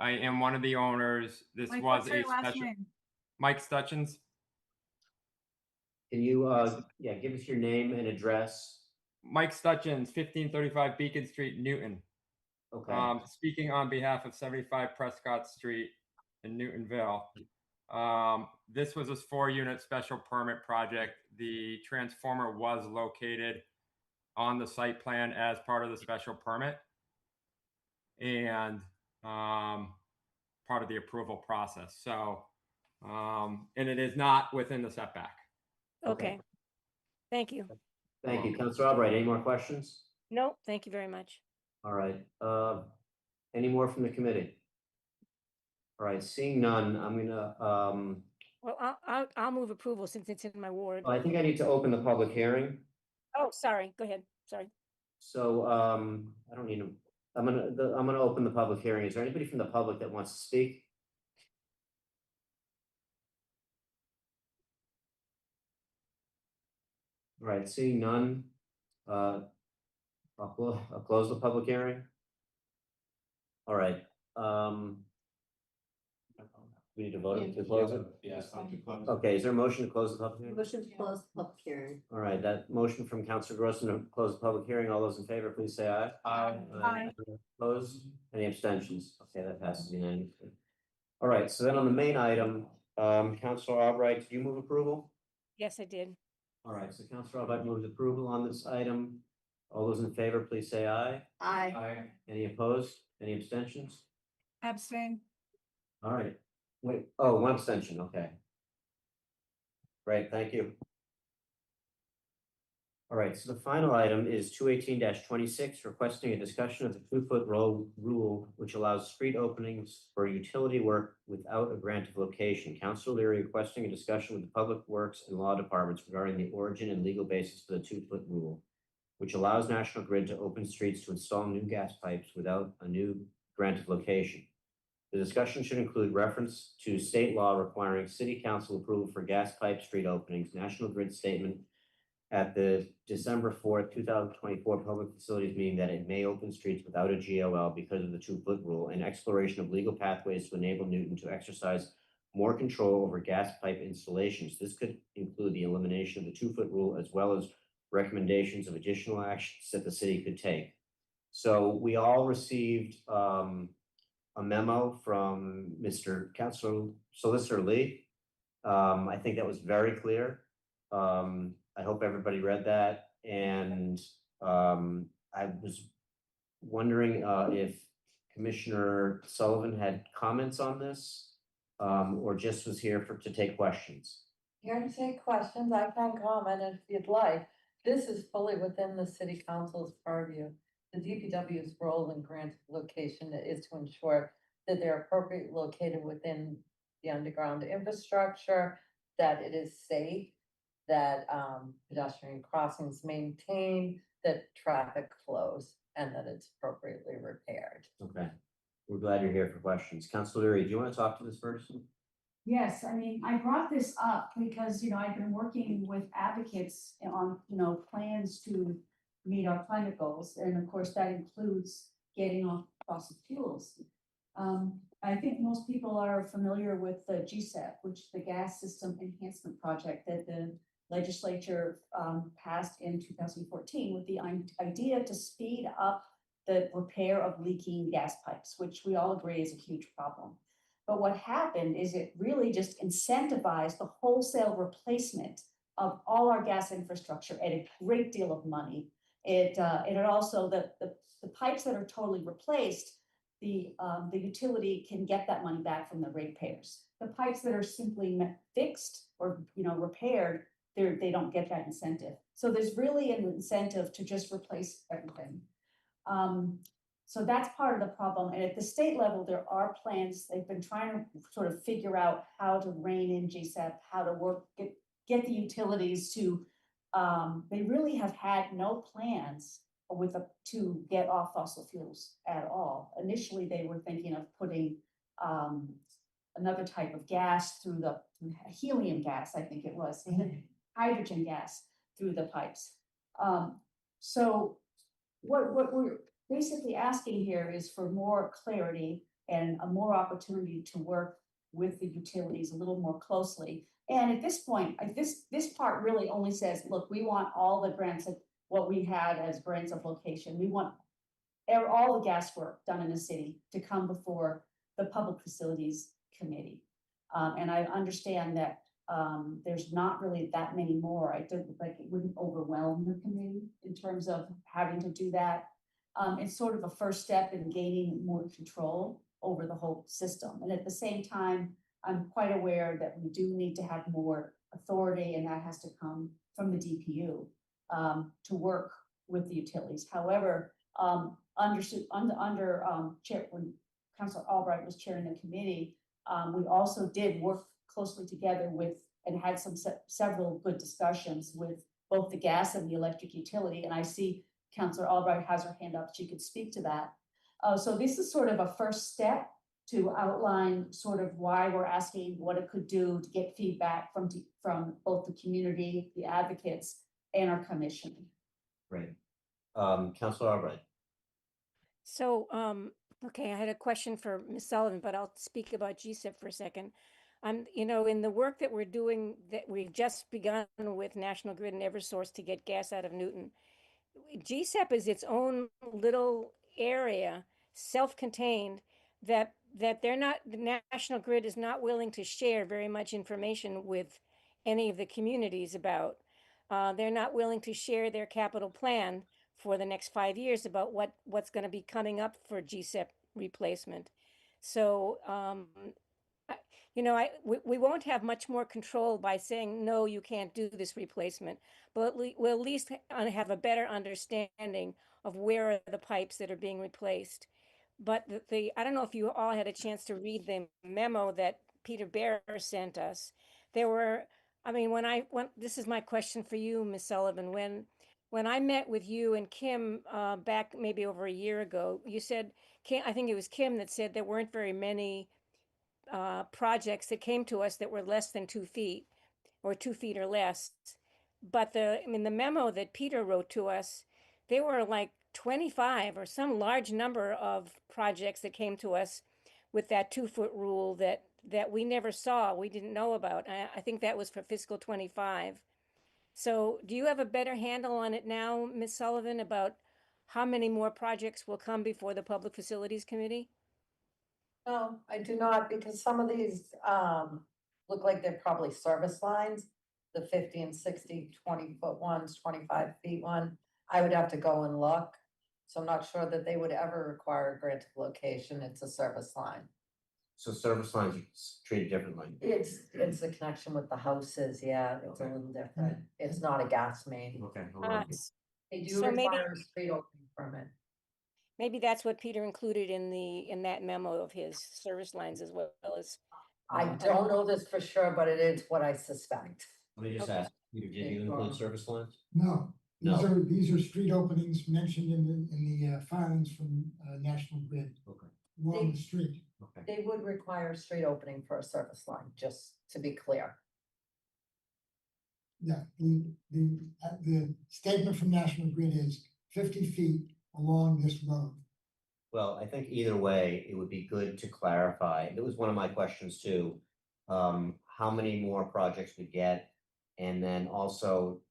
am one of the owners. This Mike, was what's a your last special. name? Mike Stutchins. Can you, yeah, give us your name and address? Mike Stutchins, 1535 Beacon Street, Newton. Okay, Speaking on behalf of 75 Prescott Street in Newtonville. This was a 4-unit special permit project. The transformer was located on the site plan as part of the special permit and part of the approval process. So, and it is not within the setback. Okay. Thank you. thank you. Counselor Albright, any more questions? No, thank you very much. All right, any more from the committee? All right, seeing none, I'm gonna, Well, I'll move approval since it's in my ward. I think I need to open the public hearing. Oh, sorry. Go ahead. Sorry. So, I don't need to, I'm gonna open the public hearing. Is there anybody from the public that wants to speak? All right, seeing none, I'll close the public hearing. All right, we need to vote to close it? Yes. Okay, is there a motion to close the public hearing? Motion to close the public hearing. All right, that motion from Councilor Grossman to close the public hearing. All those in favor, please say aye. Aye. Opposed? Any abstentions? Okay, that passes unanimously. All right, so then on the main item, Councilor Albright, did you move approval? Yes, I did. All right, so Councilor Albright moves approval on this item. All those in favor, please say aye. Aye. Any opposed? Any abstentions? Abstain. All right, wait, oh, one abstention, okay. Great, thank you. All right, so the final item is 218-26, requesting a discussion of the 2-foot rule, which allows street openings for utility work without a grant of location. Councilor Leary requesting a discussion with the Public Works and Law Departments regarding the origin and legal basis for the 2-foot rule, which allows National Grid to open streets to install new gas pipes without a new grant of location. The discussion should include reference to state law requiring city council approval for gas pipe street openings, National Grid statement at the December 4th, 2024 Public Facilities meeting that it may open streets without a GOL because of the 2-foot rule, and exploration of legal pathways to enable Newton to exercise more control over gas pipe installations. This could include the elimination of the 2-foot rule as well as recommendations of additional actions that the city could take. So we all received a memo from Mr. Councilor Solicitor Lee. I think that was very clear. I hope everybody read that, and I was wondering if Commissioner Sullivan had comments on this, or just was here to take questions. Here to take questions, I can comment if you'd like. This is fully within the city council's purview. The DPW's role in grant location is to ensure that they're appropriately located within the underground infrastructure, that it is safe, that pedestrian crossings maintained, that traffic flows, and that it's appropriately repaired. Okay, we're glad you're here for questions. Councilor Leary, do you want to talk to this person? Yes, I mean, I brought this up because, I've been working with advocates on, plans to meet our climate goals. And of course, that includes getting off fossil fuels. I think most people are familiar with the GSEP, which is the Gas System Enhancement Project that the legislature passed in 2014 with the idea to speed up the repair of leaking gas pipes, which we all agree is a huge problem. But what happened is it really just incentivized the wholesale replacement of all our gas infrastructure at a great deal of money. It also, the pipes that are totally replaced, the utility can get that money back from the ratepayers. The pipes that are simply fixed or repaired, they don't get that incentive. So there's really an incentive to just replace everything. So that's part of the problem. And at the state level, there are plans. They've been trying to sort of figure out how to rein in GSEP, how to get the utilities to, they really have had no plans to get off fossil fuels at all. Initially, they were thinking of putting another type of gas through helium gas, I think it was, hydrogen gas through the pipes. So what basically asking here is for more clarity and a more opportunity to work with the utilities a little more closely. And at this point, this part really only says, look, we want all the grants of what we had as grants of location. We want all the gas work done in the city to come before the Public Facilities Committee. And I understand that there's not really that many more. I don't like it wouldn't overwhelm the committee in terms of having to do that. It's sort of a first step in gaining more control over the whole system. And at the same time, I'm quite aware that we do need to have more authority, and that has to come from the DPU to work with the utilities. However, when Councilor Albright was chairing the committee, we also did work closely together with and had several good discussions with both the gas and the electric utility. And I see Councilor Albright has her hand up. She could speak to that. So this is sort of a first step to outline sort of why we're asking what it could do to get feedback from both the community, the advocates, and our commission. Great. Councilor Albright. So, okay, I had a question for Ms. Sullivan, but I'll speak about GSIP for a second. You know, in the work that we're doing, that we've just begun with National Grid and Eversource to get gas out of Newton, GSIP is its own little area, self-contained, that the National Grid is not willing to share very much information with any of the communities about. They're not willing to share their capital plan for the next 5 years about what's going to be coming up for GSIP replacement. So, you know, we won't have much more control by saying, no, you can't do this replacement, but we'll at least have a better understanding of where are the pipes that are being replaced. But I don't know if you all had a chance to read the memo that Peter Bear sent us. There were, I mean, this is my question for you, Ms. Sullivan, when I met with you and Kim back maybe over a year ago, you said, I think it was Kim that said there weren't very many projects that came to us that were less than 2 feet or 2 feet or less. But the memo that Peter wrote to us, they were like 25 or some large number of projects that came to us with that 2-foot rule that we never saw, we didn't know about. I think that was for fiscal 25. So do you have a better handle on it now, Ms. Sullivan, about how many more projects will come before the Public Facilities Committee? No, I do not, because some of these look like they're probably service lines, the 50 and 60, 20-foot ones, 25 feet one. I would have to go and look. So I'm not sure that they would ever require a grant of location. It's a service line. So service lines are treated differently. It's the connection with the houses, yeah, it's a little different. It's not a gas main. Okay. hold on. They do So maybe- require a street opening permit. Maybe that's what Peter included in that memo of his service lines as well as. I don't know this for sure, but it is what I suspect. Let me just Okay. ask, did you include service lines? No, No. these are street openings mentioned in the filings from National Grid Okay, along the street. okay. They would require a street opening for a service line, just to be clear. Yeah, the statement from National Grid is 50 feet along this road. Well, I think either way, it would be good to clarify. It was one of my questions too. How many more projects we get? And then also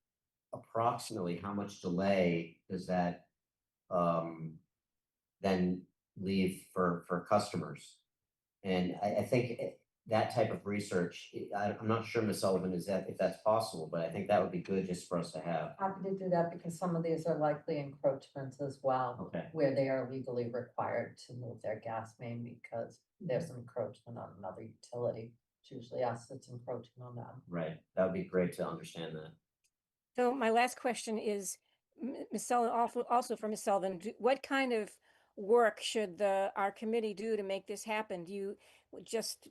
approximately how much delay does that then leave for customers? And I think that type of research, I'm not sure, Ms. Sullivan, if that's possible, but I think that would be good just for us to have. Happy to do that because some of these are likely encroachments as well. Okay. Where they are legally required to move their gas main because there's an encroachment on another utility. It's usually us that's encroaching on them. Right, that would be great to understand that. So my last question is, Ms. Sullivan, also for Ms. Sullivan, what kind of work should our committee do to make this happen? Do you just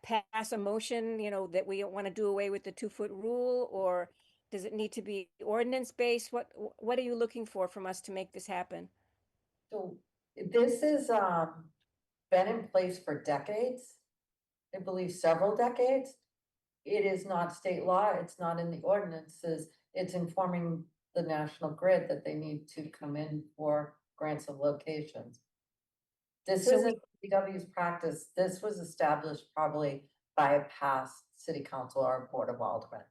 pass a motion, you know, that we want to do away with the 2-foot rule, or does it need to be ordinance based? What are you looking for from us to make this happen? So this is been in place for decades. I believe several decades. It is not state law. It's not in the ordinances. It's informing the National Grid that they need to come in for grants of locations. This So isn't DPW's practice. This was established probably by a past city council or board of aldermen.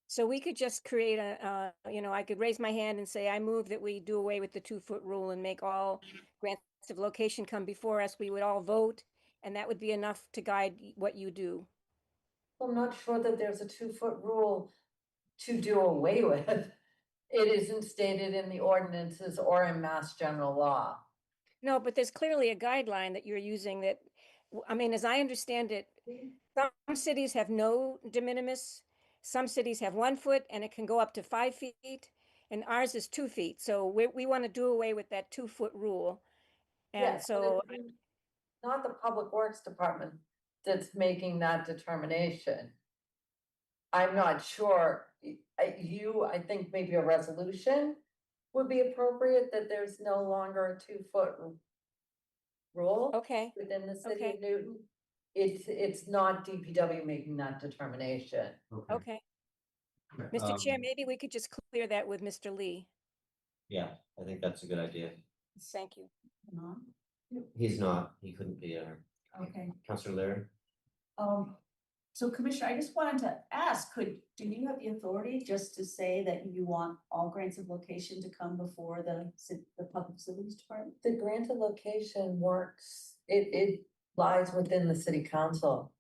So we could just create I could raise my hand and say, I move that we do away with the 2-foot rule and make all grants of location come before us. We would all vote, and that would be enough to guide what you do. I'm not sure that there's a 2-foot rule to do away with. It isn't stated in the ordinances or in mass general law. No, but there's clearly a guideline that you're using that, I mean, as I understand it, some cities have no de minimis, some cities have 1 foot and it can go up to 5 feet, and ours is 2 feet. So we want to do away with that 2-foot rule. And Yes, but so, it's not the Public Works Department that's making that determination. I'm not sure. I think maybe a resolution would be appropriate that there's no longer a 2-foot rule okay, within the city okay. of Newton. It's not DPW making that determination. Okay. Mr. Chair, maybe we could just clear that with Mr. Lee. Yeah, I think that's a good idea. Thank you. He's not, he couldn't be there. Okay. Counselor Larry? So Commissioner, I just wanted to ask, do you have the authority just to say that you want all grants of location to come before the Public Facilities Department? The grant of location works, it lies within the city council.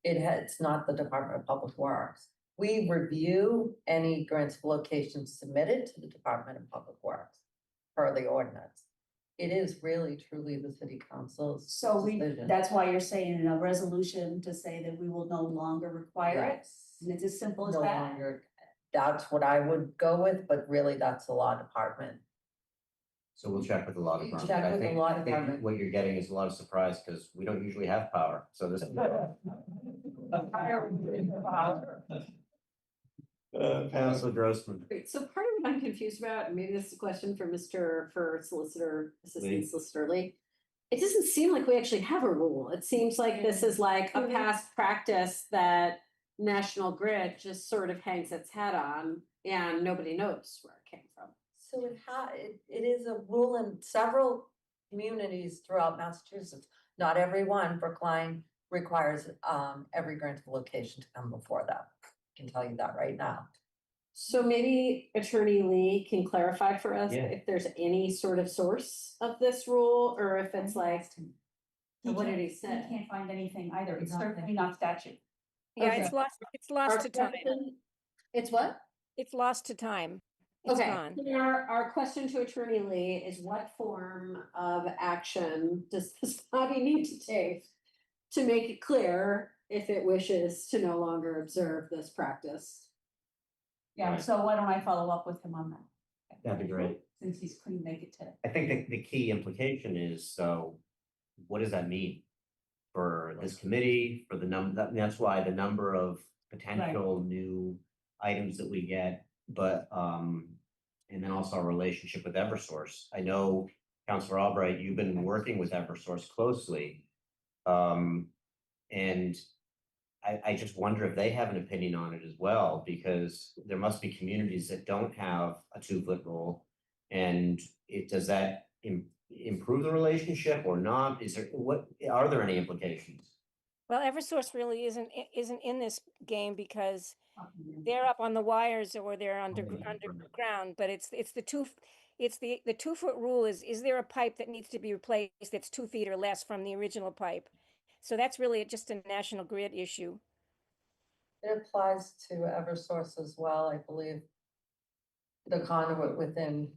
It's not the Department of Public Works. We review any grants of location submitted to the Department of Public Works per the ordinance. It is really truly the city council's So decision. that's why you're saying in a resolution to say that we will no longer require it? Yes. And it's as simple as No that? longer, that's what I would go with, but really that's the law department. So we'll check with the law You department. check I with the think- law I think department. what you're getting is a lot of surprise because we don't usually have power, so this. Councilor Grossman. Great, so part of what I'm confused about, and maybe this is a question for Solicitor, Lee. Assistant Solicitor Lee. It doesn't seem like we actually have a rule. It seems like this is like a past practice that National Grid just sort of hangs its hat on and nobody knows where it came from. So it is a rule in several communities throughout Massachusetts. Not every one. Brookline requires every grant of location to come before them. I can tell you that right now. So maybe Attorney Lee can clarify for us Yeah. if there's any sort of source of this rule, or if it's like, what did he He say? can't find anything either. It's certainly not statute. Yeah, Okay. it's lost Our to time. question- It's what? It's lost to time. It's Okay, gone. so our question to Attorney Lee is what form of action does this body need to take to make it clear if it wishes to no longer observe this practice? Yeah, Right. so why don't I follow up with him on that? That'd be great. Since he's couldn't make it today. I think the key implication is, so what does that mean? For this committee, for the that's why the number of potential new items that we get, but, and then also our relationship with Eversource. I know, Councilor Albright, you've been working with Eversource closely. And I just wonder if they have an opinion on it as well, because there must be communities that don't have a 2-foot rule. And does that improve the relationship or not? Are there any implications? Well, Eversource really isn't in this game because they're up on the wires or they're underground, but it's the 2-foot rule is there a pipe that needs to be replaced that's 2 feet or less from the original pipe? So that's really just a National Grid issue. It applies to Eversource as well, I believe. The conduit within,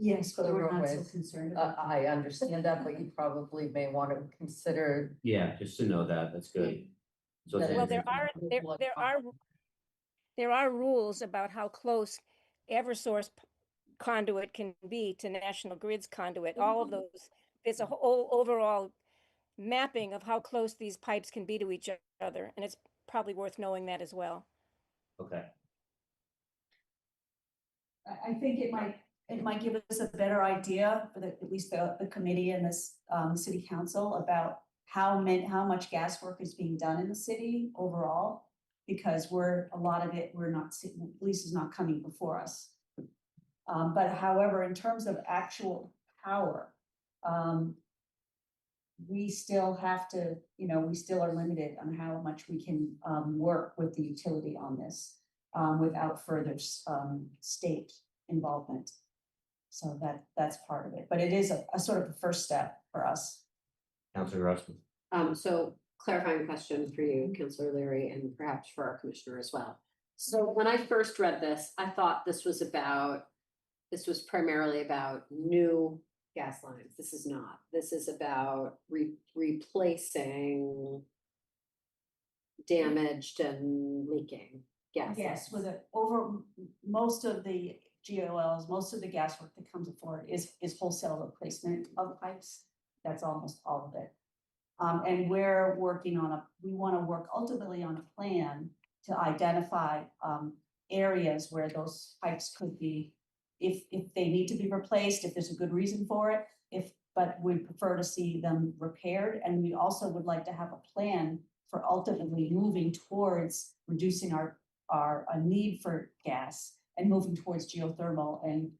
Yes, but The we're not so roadways. concerned about. I understand that, but you probably may want to consider. Yeah, just to know that, that's good. So That Well, it's- there are rules about how close Eversource conduit can be to National Grid's conduit. All of those, there's a whole overall mapping of how close these pipes can be to each other, and it's probably worth knowing that as well. Okay, I think it might give us a better idea for at least the committee and this city council about how much gas work is being done in the city overall. Because a lot of it, we're not seeing, at least is not coming before us. But however, in terms of actual power, we still have to, you know, we still are limited on how much we can work with the utility on this without further state involvement. So that's part of it, but it is a sort of a first step for us. Counselor Grossman. So clarifying question for you, Councilor Leary, and perhaps for our commissioner as well. So when I first read this, I thought this was primarily about new gas lines. This is not. This is about replacing damaged and leaking gas. Yes, lines. with most of the GOLs, most of the gas work that comes forward is wholesale replacement of pipes. That's almost all of it. And we're working on we want to work ultimately on a plan to identify areas where those pipes could be, if they need to be replaced, if there's a good reason for it, but we'd prefer to see them repaired. And we also would like to have a plan for ultimately moving towards reducing our need for gas and moving towards geothermal and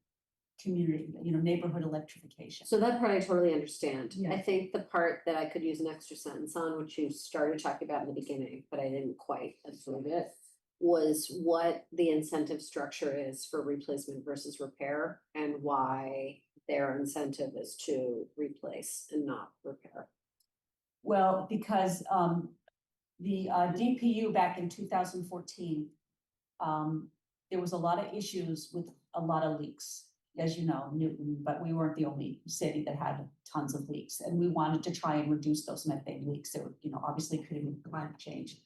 community, neighborhood electrification. So that part I totally understand. Yeah. I think the part that I could use an extra sentence on, which you started talking about in the beginning, but I didn't quite absorb it, was what the incentive structure is for replacement versus repair and why their incentive is to replace and not repair. Well, because the DPU back in 2014, there was a lot of issues with a lot of leaks. As you know, Newton, but we weren't the only city that had tons of leaks, and we wanted to try and reduce those methane leaks that were, obviously creating climate change.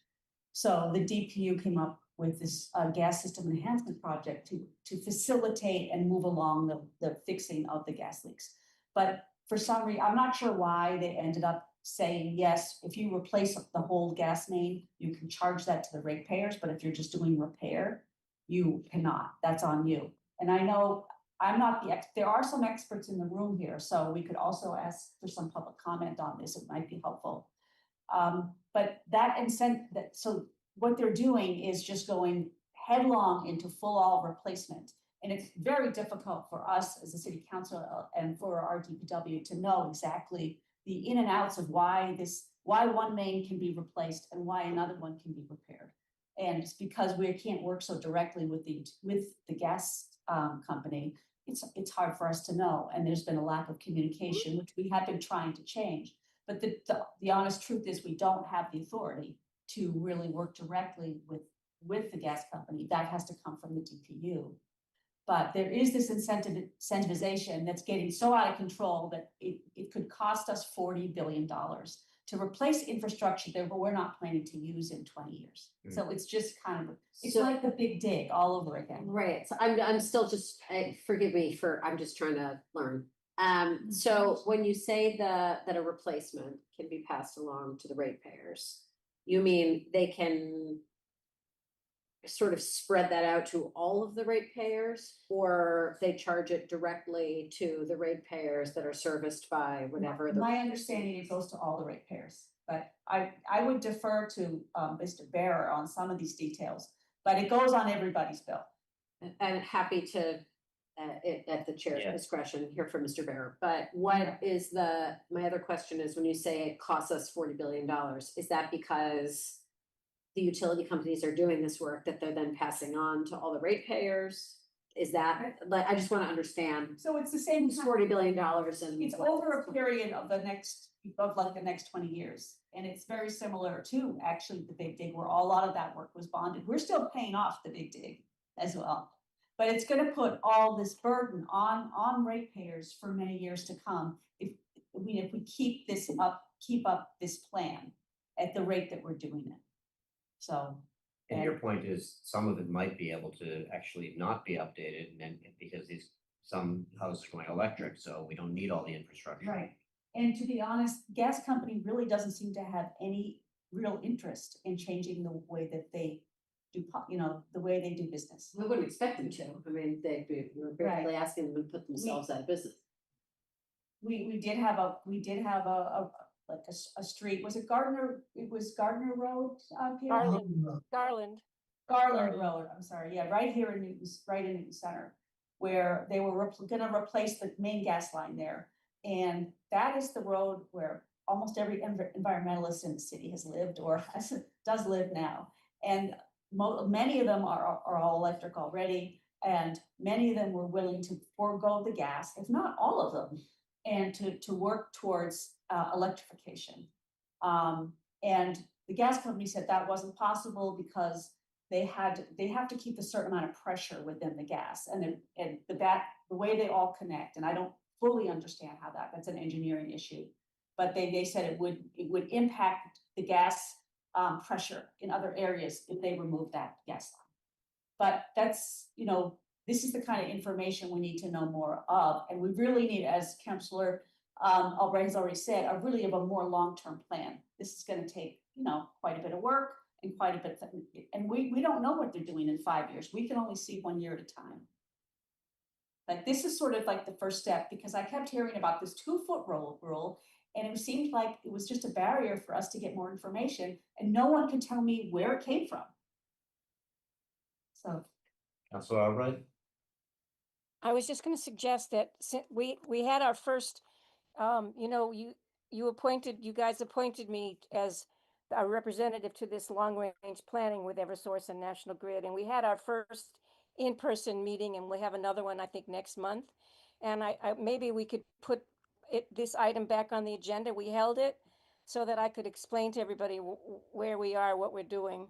So the DPU came up with this gas system enhancement project to facilitate and move along the fixing of the gas leaks. But for some reason, I'm not sure why they ended up saying, yes, if you replace the whole gas main, you can charge that to the ratepayers, but if you're just doing repair, you cannot. That's on you. And I know I'm not there are some experts in the room here, so we could also ask for some public comment on this. It might be helpful. But so what they're doing is just going headlong into full all replacement. And it's very difficult for us as a city council and for our DPW to know exactly the in and outs of why one main can be replaced and why another one can be repaired. And it's because we can't work so directly with the gas company. It's hard for us to know, and there's been a lack of communication, which we have been trying to change. But the honest truth is we don't have the authority to really work directly with the gas company. That has to come from the DPU. But there is this incentivization that's getting so out of control that it could cost us $40 billion to replace infrastructure that we're not planning to use in 20 years. So it's just it's like the big dig all over again. Right, so I'm still just, forgive me I'm just trying to learn. So when you say that a replacement can be passed along to the ratepayers, you mean they can sort of spread that out to all of the ratepayers, or they charge it directly to the ratepayers that are serviced by whatever? My understanding, it goes to all the ratepayers, but I would defer to Mr. Bearer on some of these details, but it goes on everybody's bill. I'm happy to, at the chair's discretion, hear from Mr. Bearer, but what is my other question is, when you say it costs us $40 billion, is that because the utility companies are doing this work that they're then passing on to all the ratepayers? Is that, I just want to understand. So it's the same. It's $40 billion and. It's over a period of the next 20 years. And it's very similar to actually the Big Dig, where a lot of that work was bonded. We're still paying off the Big Dig as well. But it's going to put all this burden on ratepayers for many years to come if we keep up this plan at the rate that we're doing it. So. And your point is, some of it might be able to actually not be updated, and because some houses are going electric, so we don't need all the infrastructure. Right. And to be honest, gas company really doesn't seem to have any real interest in changing the way that they do, the way they do business. We wouldn't expect them to. I mean, we're barely asking them to put themselves out of business. We did have a street, was it Gardner? It was Gardner Road up here? Garland. Garland Road, I'm sorry, yeah, right here in Newton, right in Newton Center. where they were gonna replace the main gas line there. And that is the road where almost every environmentalist in the city has lived or does live now. And many of them are all electric already, and many of them were willing to forego the gas, if not all of them, and to work towards electrification. And the gas company said that wasn't possible because they have to keep a certain amount of pressure within the gas and the way they all connect. And I don't fully understand how that's an engineering issue, but they said it would impact the gas pressure in other areas if they remove that gas line. But that's, this is the kind of information we need to know more of. And we really need, as Councillor Albright has already said, a more long-term plan. This is going to take, quite a bit of work and quite a bit, and we don't know what they're doing in 5 years. We can only see 1 year at a time. Like, this is sort of like the first step, because I kept hearing about this 2-foot rule, and it seemed like it was just a barrier for us to get more information, and no one could tell me where it came from. So. Councilor Albright? I was just going to suggest that we had our first, you guys appointed me as a representative to this long range planning with Eversource and National Grid, and we had our first in-person meeting, and we have another one, I think, next month. And I maybe we could put this item back on the agenda. We held it so that I could explain to everybody where we are, what we're doing.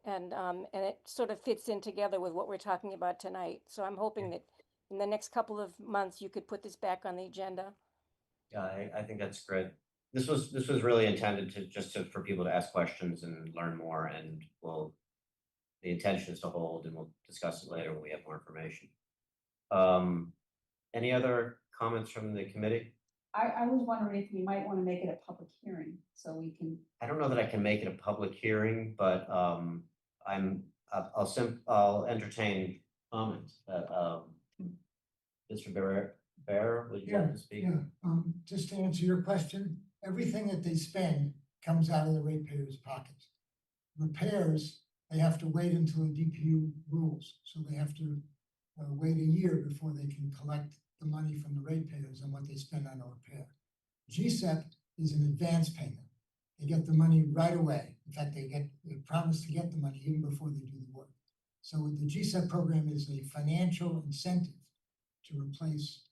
And it sort of fits in together with what we're talking about tonight. So I'm hoping that in the next couple of months, you could put this back on the agenda. Yeah, I think that's great. This was really intended for people to ask questions and learn more, and the intention is to hold, and we'll discuss it later when we have more information. Any other comments from the committee? I was wondering if we might want to make it a public hearing so we can. I don't know that I can make it a public hearing, but I'll entertain comments. Mr. Bear, would you like to speak? Just to answer your question, everything that they spend comes out of the ratepayers' pockets. Repairs, they have to wait until the DPU rules, so they have to wait a year before they can collect the money from the ratepayers and what they spend on a repair. GSEP is an advance payment. They get the money right away. In fact, they promise to get the money even before they do the work. So the GSEP program is a financial incentive to replace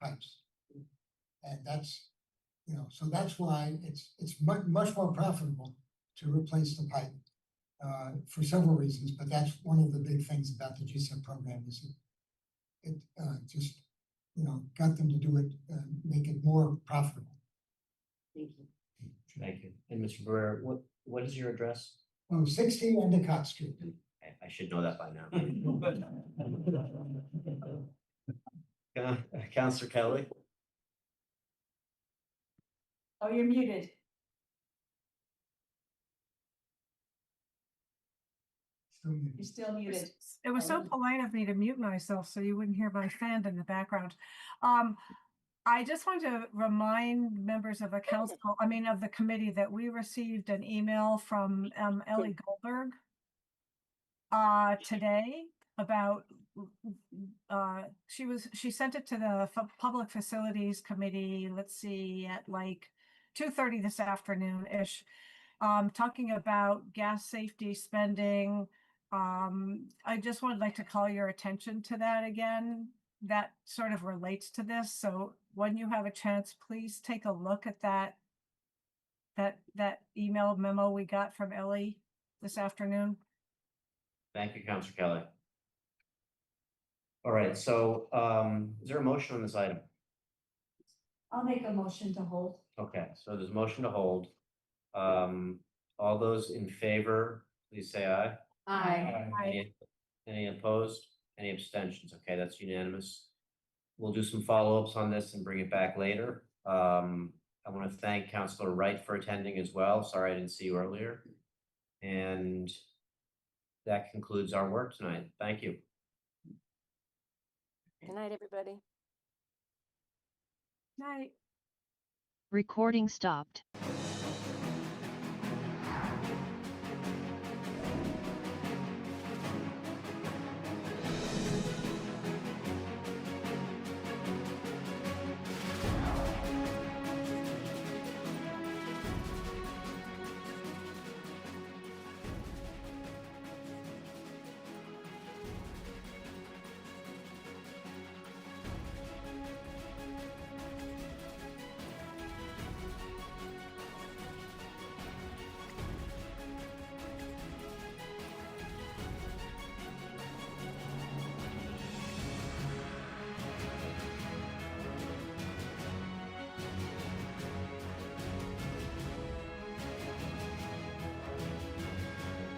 pipes. And that's, so that's why it's much more profitable to replace the pipe for several reasons, but that's one of the big things about the GSEP program is it just, got them to do it, make it more profitable. Thank you. Thank you. And Mr. Barrera, what is your address? 60 Endicott Street. I should know that by now. Councilor Kelly? Oh, you're muted. You're still muted. It was so polite of me to mute myself so you wouldn't hear my fan in the background. I just want to remind members of the council, of the committee, that we received an email from Ellie Goldberg today about she sent it to the Public Facilities Committee, let's see, at like 2:30 this afternoon-ish, talking about gas safety spending. I just would like to call your attention to that again. That sort of relates to this. So when you have a chance, please take a look at that email memo we got from Ellie this afternoon. Thank you, Councilor Kelly. All right, so is there a motion on this item? I'll make a motion to hold. Okay, so there's a motion to hold. All those in favor, please say aye. Aye. Any opposed? Any abstentions? Okay, that's unanimous. We'll do some follow-ups on this and bring it back later. I want to thank Councilor Wright for attending as well. Sorry I didn't see you earlier. And that concludes our work tonight. Thank you. Good night, everybody. Night. Recording stopped.